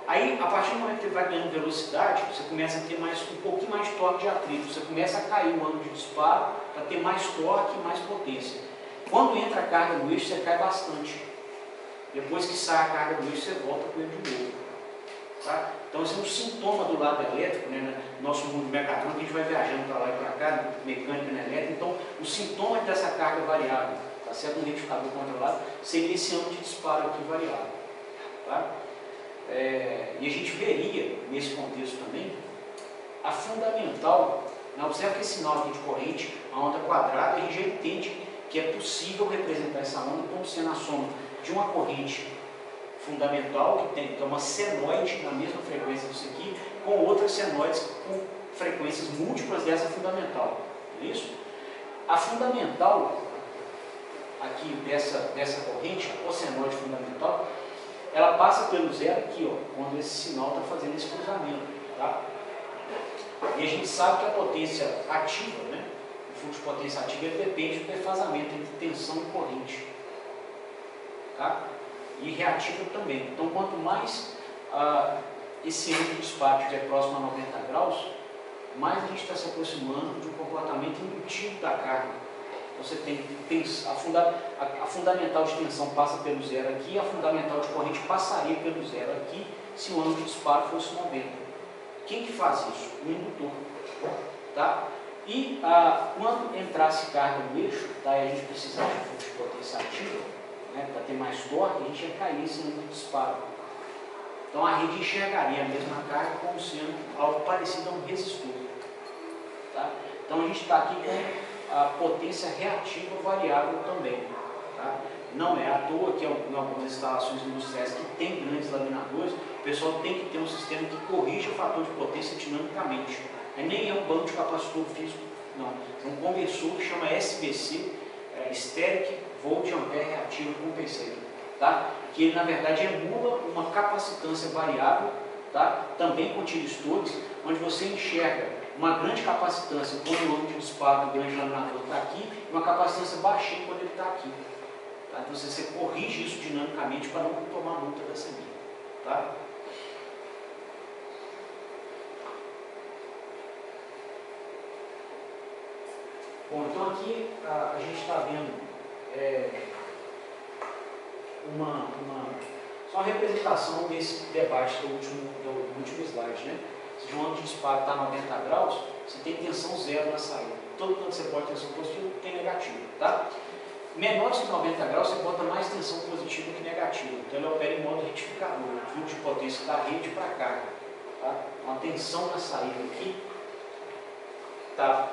Aí, a partir do momento que ele vai ganhando velocidade, você começa a ter um pouquinho mais de torque de atrito, você começa a cair o ângulo de disparo para ter mais torque e mais potência. Quando entra a carga no eixo, você cai bastante. Depois que sai a carga do eixo, você volta com ele de novo. Tá? Então, esse é um sintoma do lado elétrico, né? No nosso mundo mecatrônico, a gente vai viajando para lá e para cá, mecânica e elétrica. Então, o sintoma dessa carga variável, tá certo? Um retificador controlado, seria esse ângulo de disparo aqui variável. Tá? E a gente veria, nesse contexto também, a fundamental, né? Observa que esse sinal aqui de corrente, a onda quadrada, a gente já entende que é possível representar essa onda como sendo a soma de uma corrente fundamental, que é uma senoide na mesma frequência disso aqui, com outras senoides com frequências múltiplas dessa fundamental. Não é isso? A fundamental, aqui dessa corrente, a cossenoide fundamental, ela passa pelo zero aqui, ó, quando esse sinal está fazendo esse cruzamento. Tá? E a gente sabe que a potência ativa, né, o fluxo de potência ativa, ele depende do defasamento entre tensão e corrente. Tá? E reativa também. Então, quanto mais esse ângulo de disparo estiver próximo a 90 graus, mais a gente está se aproximando de um comportamento indutivo da carga. Você tem a fundamental de tensão passa pelo zero aqui, a fundamental de corrente passaria pelo zero aqui, se o ângulo de disparo fosse 90. Quem que faz isso? O indutor. Tá? E quando entrasse carga no eixo, tá, e a gente precisasse de fluxo de potência ativa, né, para ter mais torque, a gente ia cair esse ângulo de disparo. Então a rede enxergaria a mesma carga como sendo algo parecido a um resistor. Tá? Então a gente está aqui com a potência reativa variável também. Tá? Não é à toa que em algumas instalações industriais que tem grandes laminadores, o pessoal tem que ter um sistema que corrija o fator de potência dinamicamente. Nem é um banco de capacitor físico, não. É um conversor que chama SVC, Steric Volt Ampere Reativo Compensator, tá? Que ele na verdade emula uma capacitância variável, tá? Também com tiristores, onde você enxerga uma grande capacitância quando o ângulo de disparo do grande laminador está aqui e uma capacitância baixinha quando ele está aqui. Tá? Então você corrige isso dinamicamente para não tomar multa da CEMIG. Tá? Bom, então aqui a gente está vendo só uma representação desse debate do último slide, né? Se o ângulo de disparo está a 90 graus, você tem tensão zero na saída. Todo quanto você pode tensão positiva, tem negativa, tá? Menor que 90 graus, você bota mais tensão positiva que negativa. Então ele opera em modo retificador, fluxo de potência da rede para a carga. Tá? Uma tensão na saída aqui está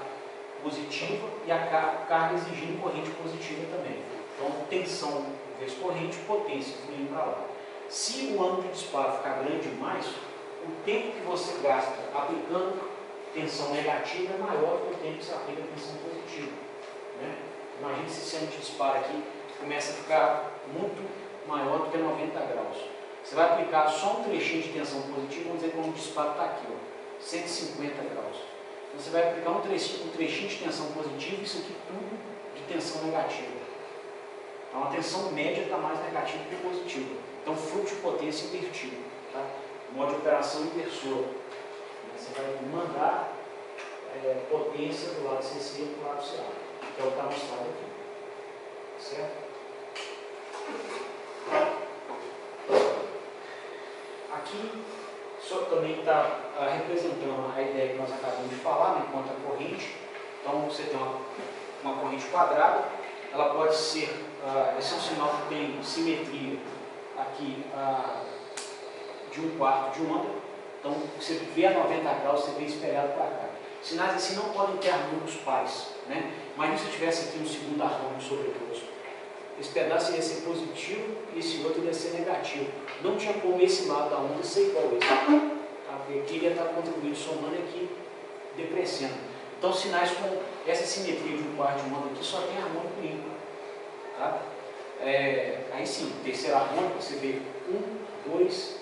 positiva e a carga exigindo corrente positiva também. Então, tensão vezes corrente, potência fluindo para lá. Se o ângulo de disparo ficar grande demais, o tempo que você gasta aplicando tensão negativa é maior do que o tempo que você aplica tensão positiva. Né? Imagina se esse ângulo de disparo aqui começa a ficar muito maior do que 90 graus. Você vai aplicar só um trechinho de tensão positiva, vamos dizer que o disparo está aqui, ó, 150 graus. Então você vai aplicar um trechinho de tensão positiva e isso aqui tudo de tensão negativa. Então a tensão média está mais negativa que positiva. Então fluxo de potência invertido. Tá? Modo de operação inversor. Você vai mandar potência do lado CC para o lado CA, que é o que está mostrado aqui. Certo? Aqui só também está representando a ideia que nós acabamos de falar, né, quanto à corrente. Então você tem uma corrente quadrada, ela pode ser, esse é um sinal que tem simetria aqui de 1/4 de onda. Então você vê a 90 graus, você vê espelhado para cá. Sinais assim não podem ter harmônicos pares, né? Imagina se eu tivesse aqui um segundo harmônico sobreposto. Esse pedaço ia ser positivo e esse outro ia ser negativo. Não tinha como esse lado da onda ser igual a esse. Tá? Porque aqui ele ia estar contribuindo, somando aqui, decrescendo. Então sinais com essa simetria de 1/4 de onda aqui só tem harmônico ímpar. Tá? Aí sim, terceiro harmônico, você vê 1, 2,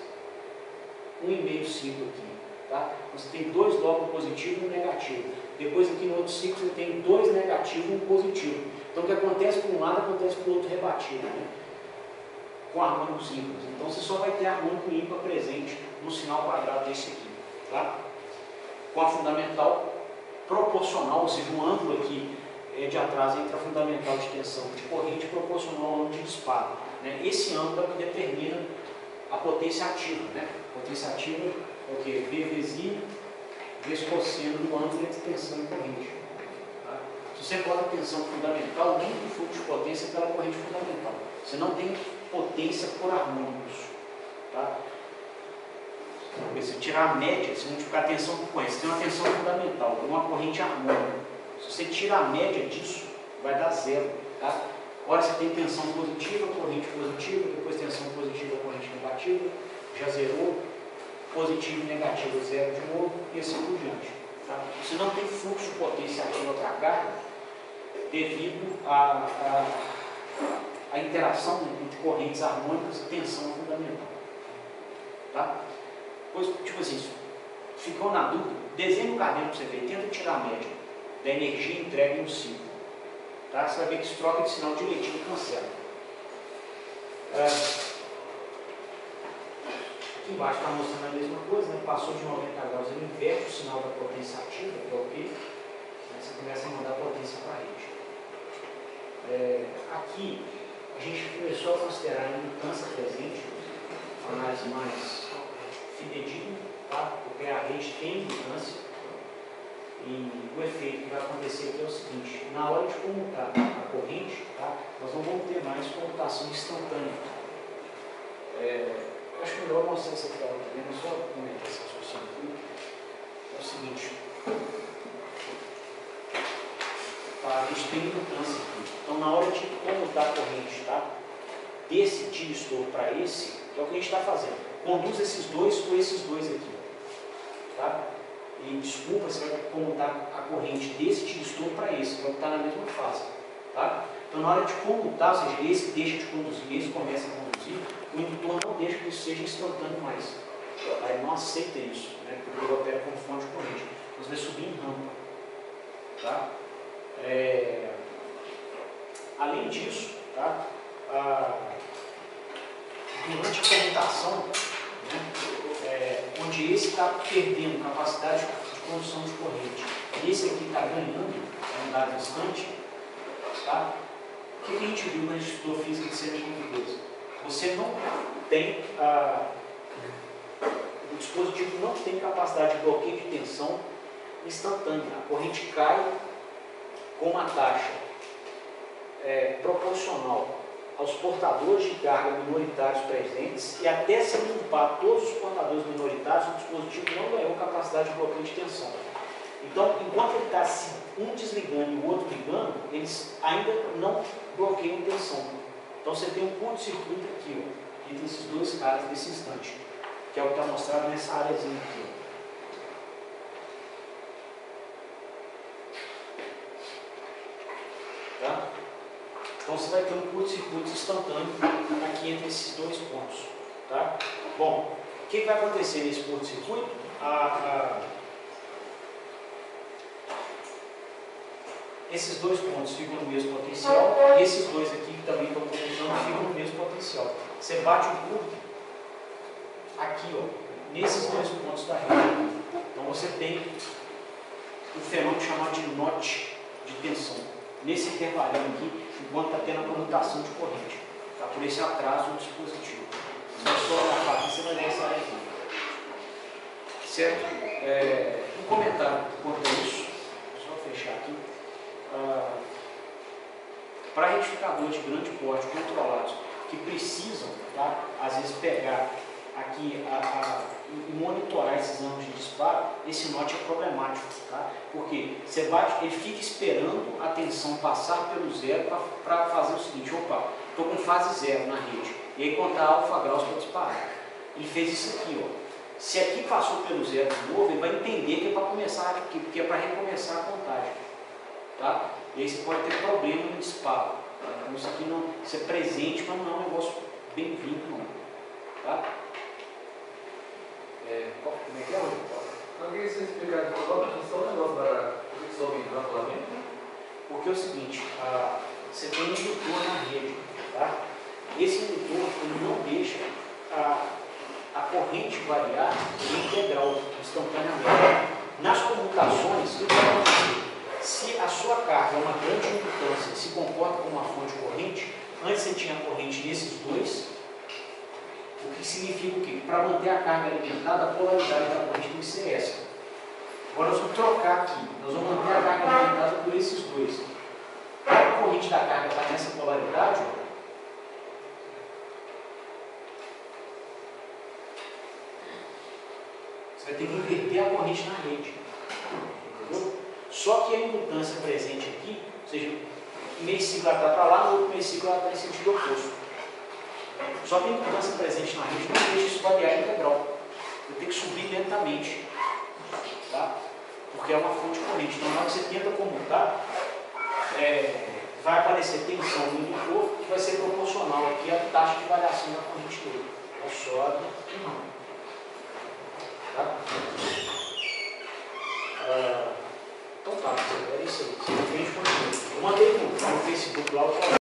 1,5 ciclo aqui. Tá? Você tem 2 lobos positivos e 1 negativo. Depois aqui no outro ciclo você tem 2 negativos e 1 positivo. Então o que acontece por um lado acontece por outro rebatido, né? Com harmônicos ímpares. Então você só vai ter harmônico ímpar presente no sinal quadrado desse aqui. Tá? Com a fundamental proporcional, ou seja, um ângulo aqui de atraso entre a fundamental de tensão de corrente proporcional ao ângulo de disparo. Né? Esse ângulo é o que determina a potência ativa. Né? A potência ativa é o que? V vezes I vezes cosseno do ângulo entre tensão e corrente. Tá? Se você bota tensão fundamental, nem o fluxo de potência pela corrente fundamental. Você não tem potência por harmônicos. Tá? Se tirar a média, se multiplicar a tensão por corrente, você tem uma tensão fundamental, uma corrente harmônica. Se você tirar a média disso, vai dar zero. Tá? Agora você tem tensão positiva, corrente positiva, depois tensão positiva, corrente negativa, já zerou, positivo e negativo, zero de novo, e assim por diante. Tá? Você não tem fluxo de potência ativa para carga devido à interação entre correntes harmônicas e tensão fundamental. Tá? Pois, tipo assim, ficou na dúvida, desenha o caderno para você ver, tenta tirar a média da energia entregue em um ciclo. Tá? Você vai ver que isso troca de sinal direitinho e cancela. Aqui embaixo está mostrando a mesma coisa, né? Passou de 90 graus, ele inverte o sinal da potência ativa, que é o P, você começa a mandar potência para a rede. Aqui a gente começou a considerar a impedância presente, uma análise mais fidedigna, tá? Porque a rede tem impedância e o efeito que vai acontecer aqui é o seguinte: na hora de comutar a corrente, tá? Nós não vamos ter mais comutação instantânea. Acho que é melhor mostrar essa tela também, mas só comentar essa discussão aqui. É o seguinte: tá, a gente tem impedância aqui. Então, na hora de comutar a corrente, tá, desse tiro-estouro para esse, é o que a gente está fazendo. Conduz esses dois com esses dois aqui. Tá? E desculpa, você vai comutar a corrente desse tiro-estouro para esse, que vai estar na mesma fase. Tá? Então, na hora de comutar, ou seja, esse deixa de conduzir, esse começa a conduzir, o indutor não deixa que isso seja instantâneo mais. Tá? Ele não aceita isso, né? Porque ele opera como fonte de corrente. Então, você vai subir em rampa. Tá? Além disso, tá? Durante a comutação, né? Onde esse está perdendo capacidade de condução de corrente e esse aqui está ganhando em um dado instante, tá? O que a gente viu quando a gente estudou física de semicondutores? Você não tem, o dispositivo não tem capacidade de bloqueio de tensão instantânea. A corrente cai com uma taxa proporcional aos portadores de carga minoritários presentes e até se limpar todos os portadores minoritários, o dispositivo não ganhou capacidade de bloqueio de tensão. Então, enquanto ele está um desligando e o outro ligando, eles ainda não bloqueiam tensão. Então você tem um curto-circuito aqui, ó, entre esses dois caras nesse instante, que é o que está mostrado nessa áreazinha aqui. Ó. Tá? Então você vai ter um curto-circuito instantâneo aqui entre esses dois pontos. Tá? Bom, o que vai acontecer nesse curto-circuito? Esses dois pontos ficam no mesmo potencial e esses dois aqui que também estão comunicando ficam no mesmo potencial. Você bate o curto aqui, ó, nesses dois pontos da rede. Então você tem um fenômeno chamado de note de tensão. Nesse intervalinho aqui, enquanto está tendo a comutação de corrente. Tá? Por esse atraso do dispositivo. Só olhar aqui, você vai ver essa área aqui. Certo? Um comentário quanto a isso. Só fechar aqui. Para retificadores de grande porte controlados que precisam, tá, às vezes pegar aqui e monitorar esses ângulos de disparo, esse note é problemático, tá? Porque você bate, ele fica esperando a tensão passar pelo zero para fazer o seguinte: opa, estou com fase zero na rede, e aí contar alfa graus para disparar. Ele fez isso aqui, ó. Se aqui passou pelo zero de novo, ele vai entender que é para começar, que é para recomeçar a contagem. Tá? E aí você pode ter problema no disparo. Tá? Então isso aqui não, isso é presente, mas não é um negócio bem-vindo, não. Tá? Como é que é, Paulo? Eu queria que você explicasse só um negócio da fricção ventilamento. Porque é o seguinte, você tem um indutor na rede. Tá? Esse indutor ele não deixa a corrente variar em integral, instantaneamente. Nas comutações, o que vai acontecer? Se a sua carga é uma grande impedância, se comporta como uma fonte corrente, antes você tinha corrente nesses dois, o que significa o quê? Para manter a carga alimentada, a polaridade da corrente tem que ser essa. Agora nós vamos trocar aqui, nós vamos manter a carga alimentada por esses dois. Para a corrente da carga estar nessa polaridade, ó, você vai ter que inverter a corrente na rede. Entendeu? Só que a imutância presente aqui, ou seja, meio ciclo ela está para lá, no outro meio ciclo ela está em sentido oposto. Só que a imutância presente na rede não deixa isso variar integral. Eu tenho que subir lentamente. Tá? Porque é uma fonte corrente. Então, na hora que você tenta comutar, vai aparecer tensão no indutor que vai ser proporcional aqui à taxa de variação da corrente dele. Então, sobe e não. Tá? Então tá, é isso aí. Eu mandei no Facebook lá o